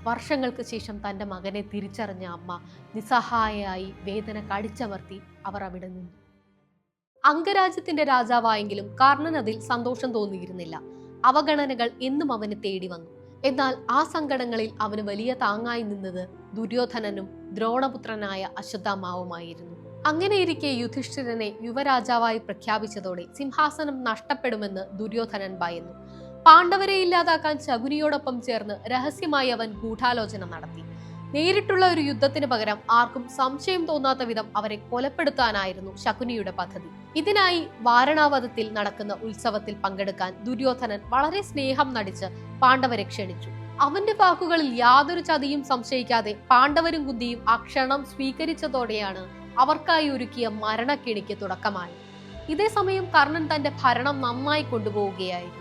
വർഷങ്ങൾക്ക് ശേഷം തന്റെ മകനെ തിരിച്ചറിഞ്ഞ അമ്മ നിസ്സഹായയായി വേദന കടിച്ചമർത്തി അവർ അവിടെ നിന്നു. അംഗരാജ്യത്തിന്റെ രാജാവായെങ്കിലും കർണൻ അതിൽ സന്തോഷം തോന്നിയിരുന്നില്ല. അവഗണനകൾ എന്നും അവനെ തേടി വന്നു. എന്നാൽ ആ സങ്കടങ്ങളിൽ അവന് വലിയ താങ്ങായി നിന്നത് ദുര്യോധനനും ദ്രോണപുത്രനായ അശ്വത്ഥാമാവുമായിരുന്നു. അങ്ങനെയിരിക്കെ യുധിഷ്ഠിരനെ യുവരാജാവായി പ്രഖ്യാപിച്ചതോടെ സിംഹാസനം നഷ്ടപ്പെടുമെന്ന് ദുര്യോധനൻ ഭയന്നു. പാണ്ഡവരെ ഇല്ലാതാക്കാൻ ശകുനിയോടൊപ്പം ചേർന്ന് രഹസ്യമായി അവൻ ഗൂഢാലോചന നടത്തി. നേരിട്ടുള്ള ഒരു യുദ്ധത്തിന് പകരം ആർക്കും സംശയം തോന്നാത്ത വിധം അവരെ കൊലപ്പെടുത്താനായിരുന്നു ശകുനിയുടെ പദ്ധതി. ഇതിനായി വാരണാവതത്തിൽ നടക്കുന്ന ഉത്സവത്തിൽ പങ്കെടുക്കാൻ ദുര്യോധനൻ വളരെ സ്നേഹം നടിച്ച് പാണ്ഡവരെ ക്ഷണിച്ചു. അവന്റെ വാക്കുകളിൽ യാതൊരു ചതിയും സംശയിക്കാതെ പാണ്ഡവരും കുന്തിയും ആ ക്ഷണം സ്വീകരിച്ചതോടെയാണ് അവർക്കായി ഒരുക്കിയ മരണക്കെണിക്ക് തുടക്കമായി. ഇതേസമയം കർണൻ തന്റെ ഭരണം നന്നായി കൊണ്ടുപോവുകയായിരുന്നു.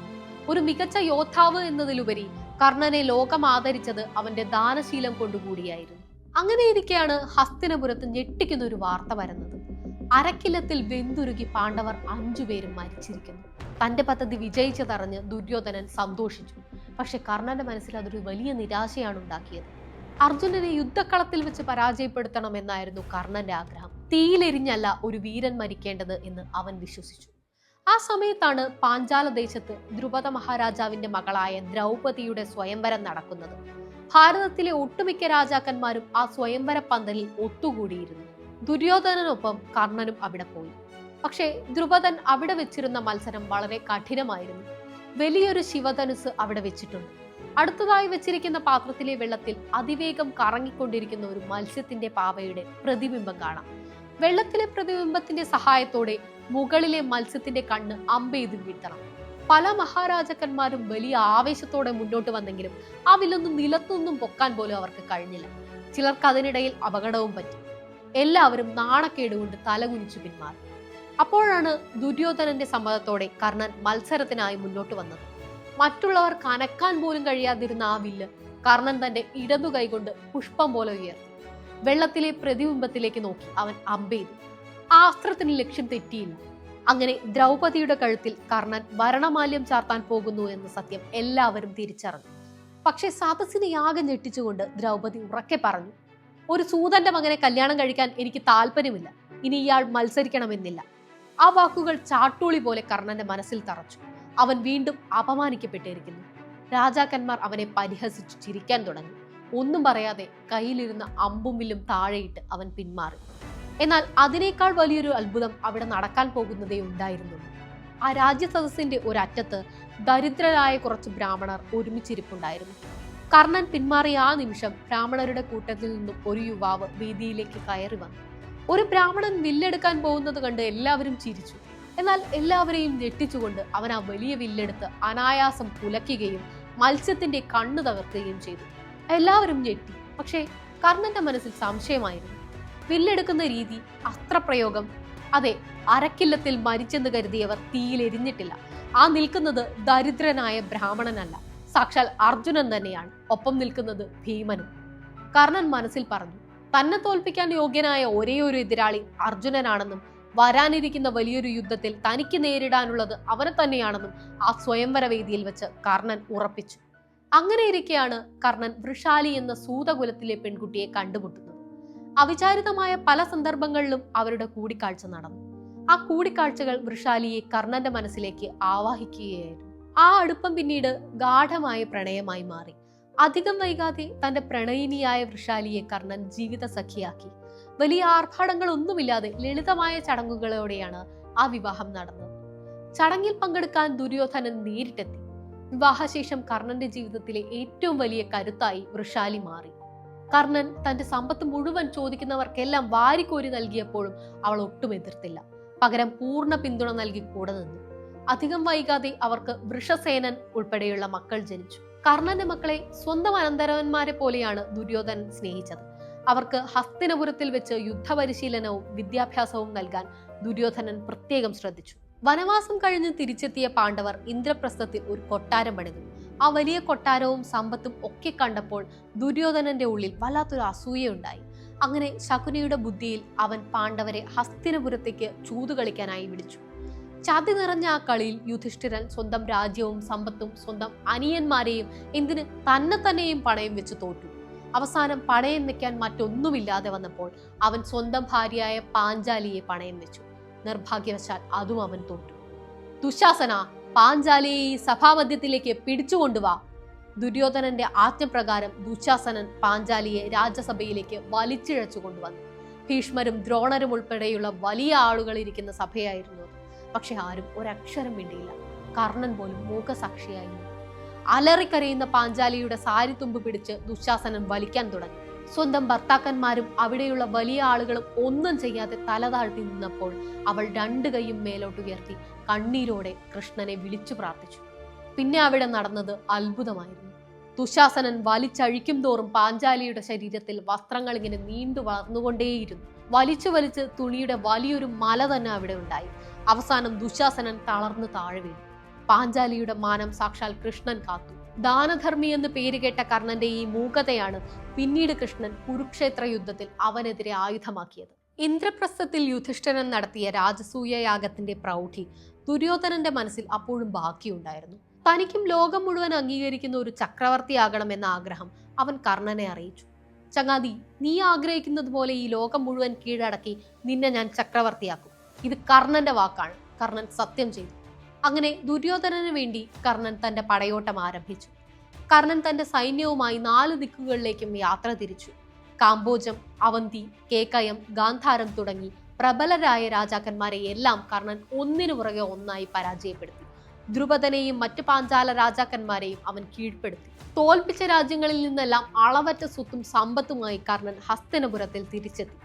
ഒരു മികച്ച യോദ്ധാവ് എന്നതിലുപരി കർണനെ ലോകം ആദരിച്ചത് അവന്റെ ദാനശീലം കൊണ്ടുകൂടിയായിരുന്നു. അങ്ങനെയിരിക്കെയാണ് ഹസ്തിനപുരത്ത് ഞെട്ടിക്കുന്ന ഒരു വാർത്ത വരുന്നത്. അരക്കില്ലത്തിൽ വെന്തുരുകി പാണ്ഡവർ 5 പേരും മരിച്ചിരിക്കുന്നു. തന്റെ പദ്ധതി വിജയിച്ചതറിഞ്ഞ് ദുര്യോധനൻ സന്തോഷിച്ചു. പക്ഷെ കർണന്റെ മനസ്സിൽ അതൊരു വലിയ നിരാശയാണ് ഉണ്ടാക്കിയത്. അർജുനനെ യുദ്ധക്കളത്തിൽ വെച്ച് പരാജയപ്പെടുത്തണമെന്നായിരുന്നു കർണന്റെ ആഗ്രഹം. തീയിലെരിഞ്ഞല്ല ഒരു വീരൻ മരിക്കേണ്ടത് എന്ന് അവൻ വിശ്വസിച്ചു. ആ സമയത്താണ് പാഞ്ചാല ദേശത്ത് ദ്രുപദ മഹാരാജാവിന്റെ മകളായ ദ്രൗപദിയുടെ സ്വയംവരം നടക്കുന്നത്. ഭാരതത്തിലെ ഒട്ടുമിക്ക രാജാക്കന്മാരും ആ സ്വയംവര പന്തലിൽ ഒത്തുകൂടിയിരുന്നു. ദുര്യോധനനൊപ്പം കർണനും അവിടെ പോയി. പക്ഷേ ദ്രുപദൻ അവിടെ വെച്ചിരുന്ന മത്സരം വളരെ കഠിനമായിരുന്നു. വലിയൊരു ശിവധനുസ് അവിടെ വെച്ചിട്ടുണ്ട്. അടുത്തതായി വെച്ചിരിക്കുന്ന പാത്രത്തിലെ വെള്ളത്തിൽ അതിവേഗം കറങ്ങിക്കൊണ്ടിരിക്കുന്ന ഒരു മത്സ്യത്തിന്റെ പാവയുടെ പ്രതിബിംബം കാണാം. വെള്ളത്തിലെ പ്രതിബിംബത്തിന്റെ സഹായത്തോടെ മുകളിലെ മത്സ്യത്തിന്റെ കണ്ണ് അമ്പെയ്ത് വീഴ്ത്തണം. പല മഹാരാജാക്കന്മാരും വലിയ ആവേശത്തോടെ മുന്നോട്ട് വന്നെങ്കിലും ആ വില്ലൊന്നും നിലത്തൊന്നും പൊക്കാൻ പോലും അവർക്ക് കഴിഞ്ഞില്ല. ചിലർക്ക് അതിനിടയിൽ അപകടവും പറ്റി. എല്ലാവരും നാണക്കേടുകൊണ്ട് തലകുനിച്ചു പിന്മാറി. അപ്പോഴാണ് ദുര്യോധനന്റെ സമ്മതത്തോടെ കർണൻ മത്സരത്തിനായി മുന്നോട്ട് വന്നത്. മറ്റുള്ളവർ കനക്കാൻ പോലും കഴിയാതിരുന്ന ആ വില്ല് കർണൻ തന്റെ ഇടതു കൈകൊണ്ട് പുഷ്പം പോലെ ഉയർത്തി. വെള്ളത്തിലെ പ്രതിബിംബത്തിലേക്ക് നോക്കി അവൻ അമ്പെയ്തു. ആ അസ്ത്രത്തിന് ലക്ഷ്യം തെറ്റിയില്ല. അങ്ങനെ ദ്രൗപദിയുടെ കഴുത്തിൽ കർണൻ വരണമാല്യം ചാർത്താൻ പോകുന്നു എന്ന സത്യം എല്ലാവരും തിരിച്ചറിഞ്ഞു. പക്ഷെ സദസ്സിനെ യാഗം ഞെട്ടിച്ചുകൊണ്ട് ദ്രൗപദി ഉറക്കെ പറഞ്ഞു, ഒരു സൂതന്റെ മകനെ കല്യാണം കഴിക്കാൻ എനിക്ക് താല്പര്യമില്ല. ഇനി ഇയാൾ മത്സരിക്കണമെന്നില്ല. ആ വാക്കുകൾ ചാട്ടൂളി പോലെ കർണന്റെ മനസ്സിൽ തറച്ചു. അവൻ വീണ്ടും അപമാനിക്കപ്പെട്ടിരിക്കുന്നു. രാജാക്കന്മാർ അവനെ പരിഹസിച്ചു ചിരിക്കാൻ തുടങ്ങി. ഒന്നും പറയാതെ കയ്യിലിരുന്ന അമ്പും വില്ലും താഴെയിട്ട് അവൻ പിന്മാറി. എന്നാൽ അതിനേക്കാൾ വലിയൊരു അത്ഭുതം അവിടെ നടക്കാൻ പോകുന്നതേ ഉണ്ടായിരുന്നുള്ളൂ. ആ രാജ്യസദസ്സിന്റെ ഒരറ്റത്ത് ദരിദ്രരായ കുറച്ച് ബ്രാഹ്മണർ ഒരുമിച്ചിരിപ്പുണ്ടായിരുന്നു. കർണൻ പിന്മാറിയ ആ നിമിഷം ബ്രാഹ്മണരുടെ കൂട്ടത്തിൽ നിന്നും ഒരു യുവാവ് വേദിയിലേക്ക് കയറി വന്നു. ഒരു ബ്രാഹ്മണൻ വില്ലെടുക്കാൻ പോകുന്നത് കണ്ട് എല്ലാവരും ചിരിച്ചു. എന്നാൽ എല്ലാവരെയും ഞെട്ടിച്ചുകൊണ്ട് അവൻ ആ വലിയ വില്ലെടുത്ത് അനായാസം പുലയ്ക്കുകയും മത്സ്യത്തിന്റെ കണ്ണു തകർക്കുകയും ചെയ്തു. എല്ലാവരും ഞെട്ടി. പക്ഷേ കർണന്റെ മനസ്സിൽ സംശയമായിരുന്നു. വില്ലെടുക്കുന്ന രീതി, അസ്ത്രപ്രയോഗം. അതെ, അരക്കില്ലത്തിൽ മരിച്ചെന്ന് കരുതിയവർ തീയിൽ എരിഞ്ഞിട്ടില്ല. ആ നിൽക്കുന്നത് ദരിദ്രനായ ബ്രാഹ്മണനല്ല, സാക്ഷാൽ അർജുനൻ തന്നെയാണ്. ഒപ്പം നിൽക്കുന്നത് ഭീമനും. കർണൻ മനസ്സിൽ പറഞ്ഞു, തന്നെ തോൽപ്പിക്കാൻ യോഗ്യനായ ഒരേ ഒരു എതിരാളി അർജുനനാണെന്നും വരാനിരിക്കുന്ന വലിയൊരു യുദ്ധത്തിൽ തനിക്ക് നേരിടാനുള്ളത് അവനെ തന്നെയാണെന്നും ആ സ്വയംവര വേദിയിൽ വെച്ച് കർണൻ ഉറപ്പിച്ചു. അങ്ങനെ ഇരിക്കെയാണ് കർണൻ വൃഷാലി എന്ന സൂതകുലത്തിലെ പെൺകുട്ടിയെ കണ്ടുമുട്ടുന്നത്. അവിചാരിതമായ പല സന്ദർഭങ്ങളിലും അവരുടെ കൂടിക്കാഴ്ച നടന്നു. ആ കൂടിക്കാഴ്ചകൾ വൃഷാലിയെ കർണന്റെ മനസ്സിലേക്ക് ആവാഹിക്കുകയായിരുന്നു. ആ അടുപ്പം പിന്നീട് ഗാഠമായ പ്രണയമായി മാറി. അധികം വൈകാതെ തന്റെ പ്രണയിനിയായ വൃഷാലിയെ കർണൻ ജീവിത സഖിയാക്കി. വലിയ ആർഭാടങ്ങളൊന്നുമില്ലാതെ ലളിതമായ ചടങ്ങുകളോടെയാണ് ആ വിവാഹം നടന്നത്. ചടങ്ങിൽ പങ്കെടുക്കാൻ ദുര്യോധനൻ നേരിട്ടെത്തി. വിവാഹശേഷം കർണന്റെ ജീവിതത്തിലെ ഏറ്റവും വലിയ കരുത്തായി വൃഷാലി മാറി. കർണൻ തന്റെ സമ്പത്ത് മുഴുവൻ ചോദിക്കുന്നവർക്കെല്ലാം വാരിക്കോരി നൽകിയപ്പോഴും അവൾ ഒട്ടും എതിർത്തില്ല. പകരം പൂർണ്ണ പിന്തുണ നൽകി കൂടെ നിന്നു. അധികം വൈകാതെ അവർക്ക് വൃഷസേനൻ ഉൾപ്പെടെയുള്ള മക്കൾ ജനിച്ചു. കർണന്റെ മക്കളെ സ്വന്തം അനന്തരവന്മാരെ പോലെയാണ് ദുര്യോധനൻ സ്നേഹിച്ചത്. അവർക്ക് ഹസ്തിനപുരത്തിൽ വെച്ച് യുദ്ധപരിശീലനവും വിദ്യാഭ്യാസവും നൽകാൻ ദുര്യോധനൻ പ്രത്യേകം ശ്രദ്ധിച്ചു. വനവാസം കഴിഞ്ഞ് തിരിച്ചെത്തിയ പാണ്ഡവർ ഇന്ദ്രപ്രസ്ഥത്തിൽ ഒരു കൊട്ടാരം പണിതു. ആ വലിയ കൊട്ടാരവും സമ്പത്തും ഒക്കെ കണ്ടപ്പോൾ ദുര്യോധനന്റെ ഉള്ളിൽ വല്ലാത്തൊരു അസൂയയുണ്ടായി. അങ്ങനെ ശകുനിയുടെ ബുദ്ധിയിൽ അവൻ പാണ്ഡവരെ ഹസ്തിനപുരത്തേക്ക് ചൂതുകളിക്കാനായി വിളിച്ചു. ചതി നിറഞ്ഞ ആ കളിയിൽ യുധിഷ്ഠിരൻ സ്വന്തം രാജ്യവും സമ്പത്തും സ്വന്തം അനിയന്മാരെയും എന്തിന് തന്നെയും പണയം വെച്ച് തോറ്റു. അവസാനം പണയം വെക്കാൻ മറ്റൊന്നുമില്ലാതെ വന്നപ്പോൾ അവൻ സ്വന്തം ഭാര്യയായ പാഞ്ചാലിയെ പണയം വെച്ചു. നിർഭാഗ്യവശാൽ അതും അവൻ തോറ്റു. ദുശാസന, പാഞ്ചാലിയെ ഈ സഭാമധ്യത്തിലേക്ക് പിടിച്ചുകൊണ്ടുവാ. ദുര്യോധനന്റെ ആജ്ഞപ്രകാരം ദുശാസനൻ പാഞ്ചാലിയെ രാജ്യസഭയിലേക്ക് വലിച്ചിഴച്ചു കൊണ്ടുവന്നു. ഭീഷ്മരും ദ്രോണരും ഉൾപ്പെടെയുള്ള വലിയ ആളുകൾ ഇരിക്കുന്ന സഭയായിരുന്നു. പക്ഷെ ആരും ഒരക്ഷരം മിണ്ടിയില്ല. കർണൻ പോലും മൂകസാക്ഷിയായിരുന്നു. അലറിക്കരയുന്ന പാഞ്ചാലിയുടെ സാരിത്തുമ്പ് പിടിച്ച് ദുശാസനൻ വലിക്കാൻ തുടങ്ങി. സ്വന്തം ഭർത്താക്കന്മാരും അവിടെയുള്ള വലിയ ആളുകളും ഒന്നും ചെയ്യാതെ തല താഴ്ത്തി നിന്നപ്പോൾ അവൾ രണ്ടു കൈയും മേലോട്ടുയർത്തി കണ്ണീരോടെ കൃഷ്ണനെ വിളിച്ചു പ്രാർത്ഥിച്ചു. പിന്നെ അവിടെ നടന്നത് അത്ഭുതമായിരുന്നു. ദുശാസനൻ വലിച്ചഴിക്കും തോറും പാഞ്ചാലിയുടെ ശരീരത്തിൽ വസ്ത്രങ്ങൾ ഇങ്ങനെ നീണ്ടു വളർന്നുകൊണ്ടേയിരുന്നു. വലിച്ചു തുണിയുടെ വലിയൊരു മല തന്നെ അവിടെ ഉണ്ടായി. അവസാനം ദുശാസനൻ തളർന്നു താഴെ വീണു. പാഞ്ചാലിയുടെ മാനം സാക്ഷാൽ കൃഷ്ണൻ കാത്തു. ദാനധർമ്മി എന്ന് പേരുകേട്ട കർണന്റെ ഈ മൂകതയാണ് പിന്നീട് കൃഷ്ണൻ കുരുക്ഷേത്ര യുദ്ധത്തിൽ അവനെതിരെ ആയുധമാക്കിയത്. ഇന്ദ്രപ്രസ്ഥത്തിൽ യുധിഷ്ഠിരൻ നടത്തിയ രാജസൂയ യാഗത്തിന്റെ പ്രൗഢി ദുര്യോധനന്റെ മനസ്സിൽ അപ്പോഴും ബാക്കിയുണ്ടായിരുന്നു. തനിക്കും ലോകം മുഴുവൻ അംഗീകരിക്കുന്ന ഒരു ചക്രവർത്തിയാകണമെന്ന ആഗ്രഹം അവൻ കർണനെ അറിയിച്ചു. ചങ്ങാതി, നീ ആഗ്രഹിക്കുന്നത് പോലെ ഈ ലോകം മുഴുവൻ കീഴടക്കി നിന്നെ ഞാൻ ചക്രവർത്തിയാക്കും. ഇത് കർണന്റെ വാക്കാണ്. കർണൻ സത്യം ചെയ്തു. അങ്ങനെ ദുര്യോധനന് വേണ്ടി കർണൻ തന്റെ പടയോട്ടം ആരംഭിച്ചു. കർണൻ തന്റെ സൈന്യവുമായി 4 ദിക്കുകളിലേക്കും യാത്ര തിരിച്ചു. കാംബോജം, അവന്തി, കേകയം, ഗാന്ധാരം തുടങ്ങി പ്രബലരായ രാജാക്കന്മാരെ എല്ലാം കർണൻ ഒന്നിനു പുറകെ ഒന്നായി പരാജയപ്പെടുത്തി. ദ്രുപദനെയും മറ്റു പാഞ്ചാല രാജാക്കന്മാരെയും അവൻ കീഴ്പ്പെടുത്തി. തോൽപ്പിച്ച രാജ്യങ്ങളിൽ നിന്നെല്ലാം അളവറ്റ സ്വത്തും സമ്പത്തുമായി കർണൻ ഹസ്തിനപുരത്തിൽ തിരിച്ചെത്തി.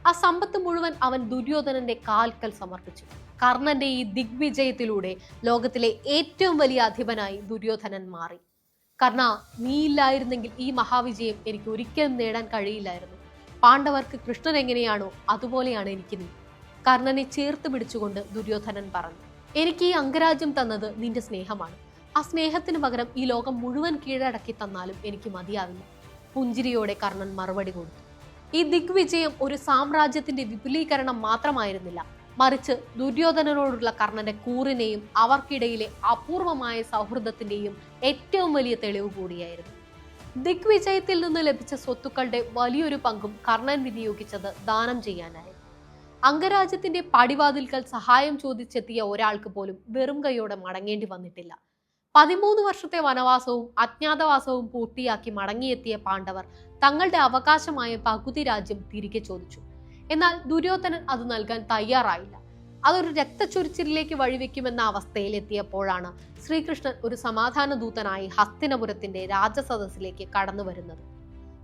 ആ സമ്പത്ത് മുഴുവൻ അവൻ ദുര്യോധനന്റെ കാൽക്കൽ സമർപ്പിച്ചു. കർണന്റെ ഈ ദിഗ്വിജയത്തിലൂടെ ലോകത്തിലെ ഏറ്റവും വലിയ അധിപനായി ദുര്യോധനൻ മാറി. കർണ, നീയില്ലായിരുന്നെങ്കിൽ ഈ മഹാവിജയം എനിക്ക് ഒരിക്കലും നേടാൻ കഴിയില്ലായിരുന്നു. പാണ്ഡവർക്ക് കൃഷ്ണൻ എങ്ങനെയാണോ അതുപോലെയാണ് എനിക്ക് നീ. കർണനെ ചേർത്ത് പിടിച്ചുകൊണ്ട് ദുര്യോധനൻ പറഞ്ഞു. എനിക്ക് ഈ അംഗരാജ്യം തന്നത് നിന്റെ സ്നേഹമാണ്. ആ സ്നേഹത്തിന് പകരം ഈ ലോകം മുഴുവൻ കീഴടക്കി തന്നാലും എനിക്ക് മതിയാവില്ല. പുഞ്ചിരിയോടെ കർണൻ മറുപടി കൊടുത്തു. ഈ ദിഗ്വിജയം ഒരു സാമ്രാജ്യത്തിന്റെ വിപുലീകരണം മാത്രമായിരുന്നില്ല, മറിച്ച് ദുര്യോധനനോടുള്ള കർണന്റെ കൂറിനെയും അവർക്കിടയിലെ അപൂർവമായ സൗഹൃദത്തിന്റെയും ഏറ്റവും വലിയ തെളിവ് കൂടിയായിരുന്നു. ദിഗ്വിജയത്തിൽ നിന്ന് ലഭിച്ച സ്വത്തുക്കളുടെ വലിയൊരു പങ്കും കർണൻ വിനിയോഗിച്ചത് ദാനം ചെയ്യാനായിരുന്നു. അംഗരാജ്യത്തിന്റെ പടിവാതിൽക്കൽ സഹായം ചോദിച്ചെത്തിയ ഒരാൾക്ക് പോലും വെറും കൈയോടെ മടങ്ങേണ്ടി വന്നിട്ടില്ല. 13 വർഷത്തെ വനവാസവും അജ്ഞാതവാസവും പൂർത്തിയാക്കി മടങ്ങിയെത്തിയ പാണ്ഡവർ തങ്ങളുടെ അവകാശമായ പകുതി രാജ്യം തിരികെ ചോദിച്ചു. എന്നാൽ ദുര്യോധനൻ അത് നൽകാൻ തയ്യാറായില്ല. അതൊരു രക്തച്ചൊരിച്ചിലേക്ക് വഴിവെക്കുമെന്ന അവസ്ഥയിൽ എത്തിയപ്പോഴാണ് ശ്രീകൃഷ്ണൻ ഒരു സമാധാന ദൂതനായി ഹസ്തിനപുരത്തിന്റെ രാജസദസ്സിലേക്ക് കടന്നു വരുന്നത്.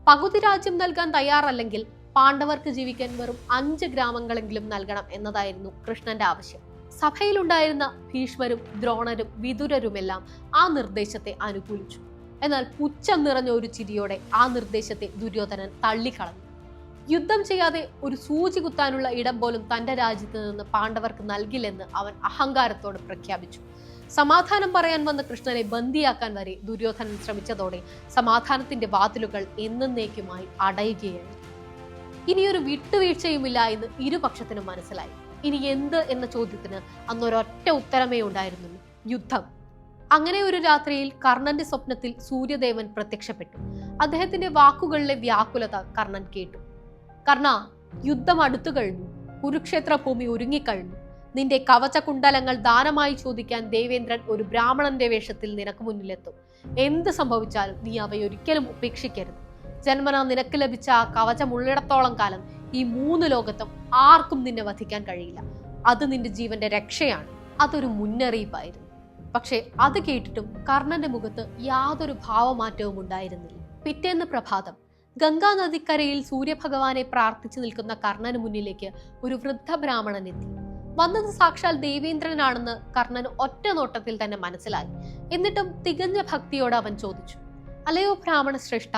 പകുതി രാജ്യം നൽകാൻ തയ്യാറല്ലെങ്കിൽ പാണ്ഡവർക്ക് ജീവിക്കാൻ വെറും 5 ഗ്രാമങ്ങളെങ്കിലും നൽകണം എന്നതായിരുന്നു കൃഷ്ണന്റെ ആവശ്യം. സഭയിലുണ്ടായിരുന്ന ഭീഷ്മരും ദ്രോണരും വിതുരരുമെല്ലാം ആ നിർദ്ദേശത്തെ അനുകൂലിച്ചു. എന്നാൽ പുച്ഛം നിറഞ്ഞ ഒരു ചിരിയോടെ ആ നിർദ്ദേശത്തെ ദുര്യോധനൻ തള്ളിക്കളഞ്ഞു. യുദ്ധം ചെയ്യാതെ ഒരു സൂചി കുത്താനുള്ള ഇടം പോലും തന്റെ രാജ്യത്ത് നിന്ന് പാണ്ഡവർക്ക് നൽകില്ലെന്ന് അവൻ അഹങ്കാരത്തോടെ പ്രഖ്യാപിച്ചു. സമാധാനം പറയാൻ വന്ന കൃഷ്ണനെ ബന്ദിയാക്കാൻ വരെ ദുര്യോധനൻ ശ്രമിച്ചതോടെ സമാധാനത്തിന്റെ വാതിലുകൾ എന്നേക്കുമായി അടയുകയായിരുന്നു. ഇനിയൊരു വിട്ടുവീഴ്ചയുമില്ല എന്ന് ഇരുപക്ഷത്തിനും മനസ്സിലായി. ഇനി എന്ത് എന്ന ചോദ്യത്തിന് അന്നൊരൊറ്റ ഉത്തരമേ ഉണ്ടായിരുന്നുള്ളൂ: യുദ്ധം. അങ്ങനെ ഒരു രാത്രിയിൽ കർണന്റെ സ്വപ്നത്തിൽ സൂര്യദേവൻ പ്രത്യക്ഷപ്പെട്ടു. അദ്ദേഹത്തിന്റെ വാക്കുകളിലെ വ്യാകുലത കർണൻ കേട്ടു. കർണ, യുദ്ധം അടുത്തു കഴിഞ്ഞു. കുരുക്ഷേത്ര ഭൂമി ഒരുങ്ങിക്കഴിഞ്ഞു. നിന്റെ കവചകുണ്ടലങ്ങൾ ദാനമായി ചോദിക്കാൻ ദേവേന്ദ്രൻ ഒരു ബ്രാഹ്മണന്റെ വേഷത്തിൽ നിനക്ക് മുന്നിലെത്തും. എന്ത് സംഭവിച്ചാലും നീ അവയൊരിക്കലും ഉപേക്ഷിക്കരുത്. ജന്മനാ നിനക്ക് ലഭിച്ച ആ കവചമുള്ളിടത്തോളം കാലം ഈ 3 ലോകത്തും ആർക്കും നിന്നെ വധിക്കാൻ കഴിയില്ല. അത് നിന്റെ ജീവന്റെ രക്ഷയാണ്. അതൊരു മുന്നറിയിപ്പായിരുന്നു. പക്ഷെ അത് കേട്ടിട്ടും കർണന്റെ മുഖത്ത് യാതൊരു ഭാവമാറ്റവും ഉണ്ടായിരുന്നില്ല. പിറ്റേന്ന് പ്രഭാതം ഗംഗാ നദിക്കരയിൽ സൂര്യഭഗവാനെ പ്രാർത്ഥിച്ചു നിൽക്കുന്ന കർണന് മുന്നിലേക്ക് ഒരു വൃദ്ധ ബ്രാഹ്മണൻ എത്തി. വന്നത് സാക്ഷാൽ ദേവേന്ദ്രനാണെന്ന് കർണന് ഒറ്റ നോട്ടത്തിൽ തന്നെ മനസ്സിലായി. എന്നിട്ടും തികഞ്ഞ ഭക്തിയോടെ അവൻ ചോദിച്ചു, അല്ലയോ ബ്രാഹ്മണ ശ്രേഷ്ഠ,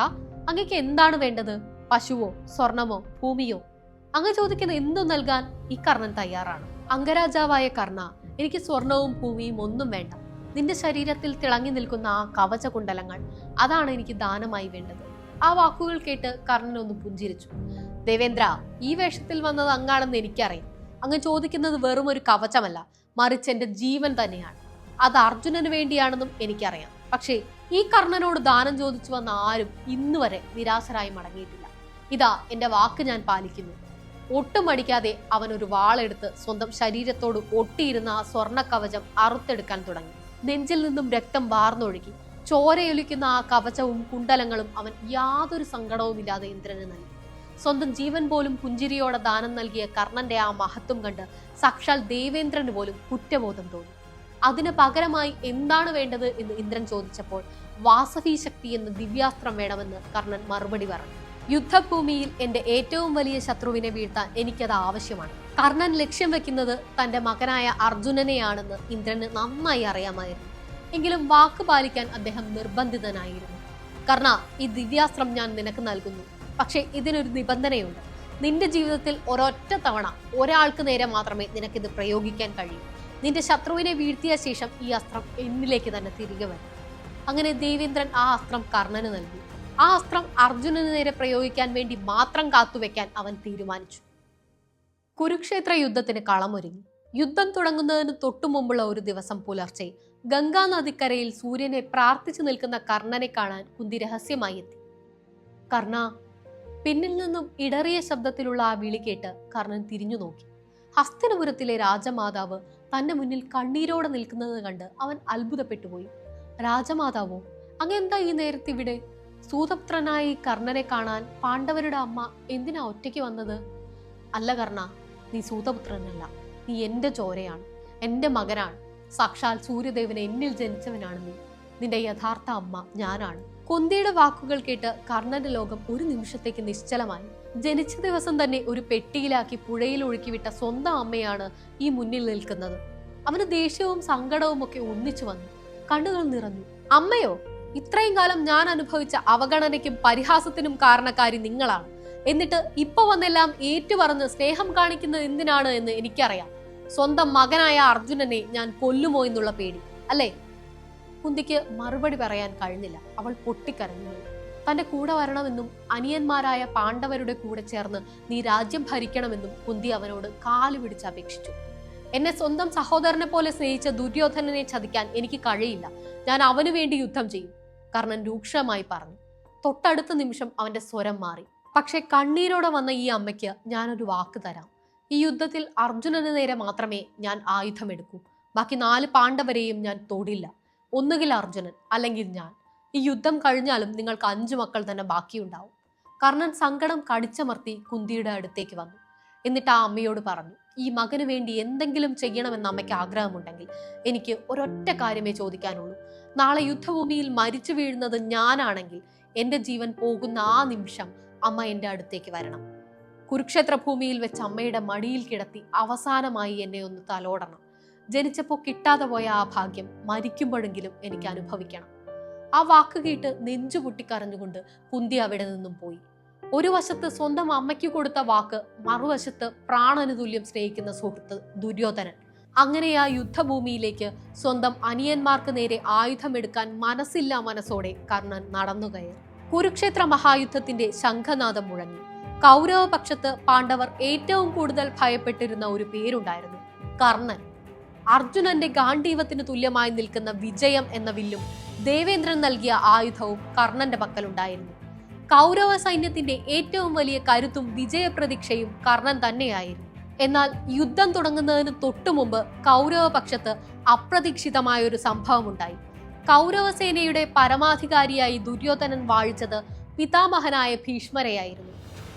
അങ്ങക്ക് എന്താണ് വേണ്ടത്? പശുവോ, സ്വർണമോ, ഭൂമിയോ? അങ്ങ് ചോദിക്കുന്ന എന്തു നൽകാൻ ഈ കർണൻ തയ്യാറാണ്. അംഗരാജാവായ കർണ, എനിക്ക് സ്വർണവും ഭൂമിയും ഒന്നും വേണ്ട. നിന്റെ ശരീരത്തിൽ തിളങ്ങി നിൽക്കുന്ന ആ കവചകുണ്ടലങ്ങൾ, അതാണ് എനിക്ക് ദാനമായി വേണ്ടത്. ആ വാക്കുകൾ കേട്ട് കർണൻ ഒന്ന് പുഞ്ചിരിച്ചു. ദേവേന്ദ്ര, ഈ വേഷത്തിൽ വന്നത് അങ്ങാണെന്ന് എനിക്കറിയാം. അങ്ങ് ചോദിക്കുന്നത് വെറും ഒരു കവചമല്ല, മറിച്ച് എന്റെ ജീവൻ തന്നെയാണ്. അത് അർജുനന് വേണ്ടിയാണെന്നും എനിക്കറിയാം. പക്ഷേ ഈ കർണനോട് ദാനം ചോദിച്ചു വന്ന ആരും ഇന്നുവരെ നിരാശരായി മടങ്ങിയിട്ടില്ല. ഇതാ എന്റെ വാക്ക് ഞാൻ പാലിക്കുന്നു. ഒട്ടും മടിക്കാതെ അവൻ ഒരു വാളെടുത്ത് സ്വന്തം ശരീരത്തോട് ഒട്ടിയിരുന്ന ആ സ്വർണ്ണ കവചം അറുത്തെടുക്കാൻ തുടങ്ങി. നെഞ്ചിൽ നിന്നും രക്തം വാർന്നൊഴുകി. ചോരയൊലിക്കുന്ന ആ കവചവും കുണ്ടലങ്ങളും അവൻ യാതൊരു സങ്കടവുമില്ലാതെ ഇന്ദ്രന് നൽകി. സ്വന്തം ജീവൻ പോലും പുഞ്ചിരിയോടെ ദാനം നൽകിയ കർണന്റെ ആ മഹത്വം കണ്ട് സാക്ഷാൽ ദേവേന്ദ്രന് പോലും കുറ്റബോധം തോന്നി. അതിന് പകരമായി എന്താണ് വേണ്ടത് എന്ന് ഇന്ദ്രൻ ചോദിച്ചപ്പോൾ വാസവീ ശക്തി എന്ന ദിവ്യാസ്ത്രം വേണമെന്ന് കർണൻ മറുപടി പറഞ്ഞു. യുദ്ധഭൂമിയിൽ എന്റെ ഏറ്റവും വലിയ ശത്രുവിനെ വീഴ്ത്താൻ എനിക്കത് ആവശ്യമാണ്. കർണൻ ലക്ഷ്യം വെക്കുന്നത് തന്റെ മകനായ അർജുനനെയാണെന്ന് ഇന്ദ്രന് നന്നായി അറിയാമായിരുന്നു. എങ്കിലും വാക്ക് പാലിക്കാൻ അദ്ദേഹം നിർബന്ധിതനായിരുന്നു. കർണ, ഈ ദിവ്യാസ്ത്രം ഞാൻ നിനക്ക് നൽകുന്നു. പക്ഷെ ഇതിനൊരു നിബന്ധനയുണ്ട്. നിന്റെ ജീവിതത്തിൽ ഒരൊറ്റ തവണ ഒരാൾക്ക് നേരെ മാത്രമേ നിനക്കിത് പ്രയോഗിക്കാൻ കഴിയൂ. നിന്റെ ശത്രുവിനെ വീഴ്ത്തിയ ശേഷം ഈ അസ്ത്രം എന്നിലേക്ക് തന്നെ തിരികെ വരും. അങ്ങനെ ദേവേന്ദ്രൻ ആ അസ്ത്രം കർണന് നൽകി. ആ അസ്ത്രം അർജുനന് നേരെ പ്രയോഗിക്കാൻ വേണ്ടി മാത്രം കാത്തുവെക്കാൻ അവൻ തീരുമാനിച്ചു. കുരുക്ഷേത്ര യുദ്ധത്തിന് കളമൊരുങ്ങി. യുദ്ധം തുടങ്ങുന്നതിന് തൊട്ടുമുമ്പുള്ള ഒരു ദിവസം പുലർച്ചെ ഗംഗാ നദിക്കരയിൽ സൂര്യനെ പ്രാർത്ഥിച്ചു നിൽക്കുന്ന കർണനെ കാണാൻ കുന്തി രഹസ്യമായി എത്തി. കർണ! പിന്നിൽ നിന്നും ഇടറിയ ശബ്ദത്തിലുള്ള ആ വിളി കേട്ട് കർണൻ തിരിഞ്ഞു നോക്കി. ഹസ്തിനപുരത്തിലെ രാജമാതാവ് തന്റെ മുന്നിൽ കണ്ണീരോടെ നിൽക്കുന്നത് കണ്ട് അവൻ അത്ഭുതപ്പെട്ടുപോയി. രാജമാതാവോ, അങ്ങെന്താ ഈ നേരത്തെ ഇവിടെ? സൂതപുത്രനായി കർണനെ കാണാൻ പാണ്ഡവരുടെ അമ്മ എന്തിനാ ഒറ്റയ്ക്ക് വന്നത്? അല്ല കർണ, നീ സൂതപുത്രനല്ല. നീ എന്റെ ചോരയാണ്, എന്റെ മകനാണ്. സാക്ഷാൽ സൂര്യദേവനെ എന്നിൽ ജനിച്ചവനാണ് നീ. നിന്റെ യഥാർത്ഥ അമ്മ ഞാനാണ്. കുന്തിയുടെ വാക്കുകൾ കേട്ട് കർണന്റെ ലോകം ഒരു നിമിഷത്തേക്ക് നിശ്ചലമായി. ജനിച്ച ദിവസം തന്നെ ഒരു പെട്ടിയിലാക്കി പുഴയിൽ ഒഴുക്കിവിട്ട സ്വന്തം അമ്മയാണ് ഈ മുന്നിൽ നിൽക്കുന്നത്. അവന് ദേഷ്യവും സങ്കടവും ഒക്കെ ഒന്നിച്ചു വന്നു. കണ്ണുകൾ നിറഞ്ഞു. അമ്മയോ? ഇത്രയും കാലം ഞാൻ അനുഭവിച്ച അവഗണനയ്ക്കും പരിഹാസത്തിനും കാരണക്കാരി നിങ്ങളാണ്. എന്നിട്ട് ഇപ്പൊ വന്നെല്ലാം ഏറ്റുപറഞ്ഞ് സ്നേഹം കാണിക്കുന്നത് എന്തിനാണ് എന്ന് എനിക്കറിയാം. സ്വന്തം മകനായ അർജുനനെ ഞാൻ കൊല്ലുമോ എന്നുള്ള പേടി അല്ലേ? കുന്തിക്ക് മറുപടി പറയാൻ കഴിഞ്ഞില്ല. അവൾ പൊട്ടിക്കരഞ്ഞു. തന്റെ കൂടെ വരണമെന്നും അനിയന്മാരായ പാണ്ഡവരുടെ കൂടെ ചേർന്ന് നീ രാജ്യം ഭരിക്കണമെന്നും കുന്തി അവനോട് കാലു പിടിച്ച് അപേക്ഷിച്ചു. എന്നെ സ്വന്തം സഹോദരനെ പോലെ സ്നേഹിച്ച ദുര്യോധനനെ ചതിക്കാൻ എനിക്ക് കഴിയില്ല. ഞാൻ അവനു വേണ്ടി യുദ്ധം ചെയ്യും, കർണൻ രൂക്ഷമായി പറഞ്ഞു. തൊട്ടടുത്ത നിമിഷം അവന്റെ സ്വരം മാറി. പക്ഷെ കണ്ണീരോടെ വന്ന ഈ അമ്മയ്ക്ക് ഞാനൊരു വാക്ക് തരാം. ഈ യുദ്ധത്തിൽ അർജുനന് നേരെ മാത്രമേ ഞാൻ ആയുധമെടുക്കൂ. ബാക്കി 4 പാണ്ഡവരെയും ഞാൻ തൊടില്ല. ഒന്നുകിൽ അർജുനൻ അല്ലെങ്കിൽ ഞാൻ. ഈ യുദ്ധം കഴിഞ്ഞാലും നിങ്ങൾക്ക് 5 മക്കൾ തന്നെ ബാക്കിയുണ്ടാവും. കർണൻ സങ്കടം കടിച്ചമർത്തി കുന്തിയുടെ അടുത്തേക്ക് വന്നു. എന്നിട്ട് ആ അമ്മയോട് പറഞ്ഞു, ഈ മകന് വേണ്ടി എന്തെങ്കിലും ചെയ്യണമെന്ന് അമ്മയ്ക്ക് ആഗ്രഹമുണ്ടെങ്കിൽ എനിക്ക് ഒരൊറ്റ കാര്യമേ ചോദിക്കാനുള്ളൂ. നാളെ യുദ്ധഭൂമിയിൽ മരിച്ചു വീഴുന്നത് ഞാനാണെങ്കിൽ എന്റെ ജീവൻ പോകുന്ന ആ നിമിഷം അമ്മ എന്റെ അടുത്തേക്ക് വരണം. കുരുക്ഷേത്ര ഭൂമിയിൽ വെച്ച് അമ്മയുടെ മടിയിൽ കിടത്തി അവസാനമായി എന്നെ ഒന്ന് തലോടണം. ജനിച്ചപ്പോൾ കിട്ടാതെ പോയ ആ ഭാഗ്യം മരിക്കുമ്പോഴെങ്കിലും എനിക്ക് അനുഭവിക്കണം. ആ വാക്ക് കേട്ട് നെഞ്ചുപൊട്ടി കരഞ്ഞുകൊണ്ട് കുന്തി അവിടെ നിന്നും പോയി. ഒരു വശത്ത് സ്വന്തം അമ്മയ്ക്ക് കൊടുത്ത വാക്ക്, മറുവശത്ത് പ്രാണന് തുല്യം സ്നേഹിക്കുന്ന സുഹൃത്ത് ദുര്യോധനൻ. അങ്ങനെ ആ യുദ്ധഭൂമിയിലേക്ക് സ്വന്തം അനിയന്മാർക്ക് നേരെ ആയുധമെടുക്കാൻ മനസ്സില്ലാ മനസ്സോടെ കർണൻ നടന്നുകയറി. കുരുക്ഷേത്ര മഹായുദ്ധത്തിന്റെ ശംഖനാദം മുഴങ്ങി. കൗരവപക്ഷത്ത് പാണ്ഡവർ ഏറ്റവും കൂടുതൽ ഭയപ്പെട്ടിരുന്ന ഒരു പേരുണ്ടായിരുന്നു, കർണൻ. അർജുനന്റെ ഗാണ്ഡീവത്തിന് തുല്യമായി നിൽക്കുന്ന വിജയം എന്ന വില്ലും ദേവേന്ദ്രൻ നൽകിയ ആയുധവും കർണന്റെ പക്കലുണ്ടായിരുന്നു. കൗരവ സൈന്യത്തിന്റെ ഏറ്റവും വലിയ കരുത്തും വിജയപ്രതീക്ഷയും കർണൻ തന്നെയായിരുന്നു. എന്നാൽ യുദ്ധം തുടങ്ങുന്നതിന് തൊട്ടു മുമ്പ് കൗരവപക്ഷത്ത് അപ്രതീക്ഷിതമായ ഒരു സംഭവം ഉണ്ടായി. കൗരവസേനയുടെ പരമാധികാരിയായി ദുര്യോധനൻ വാഴിച്ചത് പിതാമഹനായ ഭീഷ്മരെയായിരുന്നു.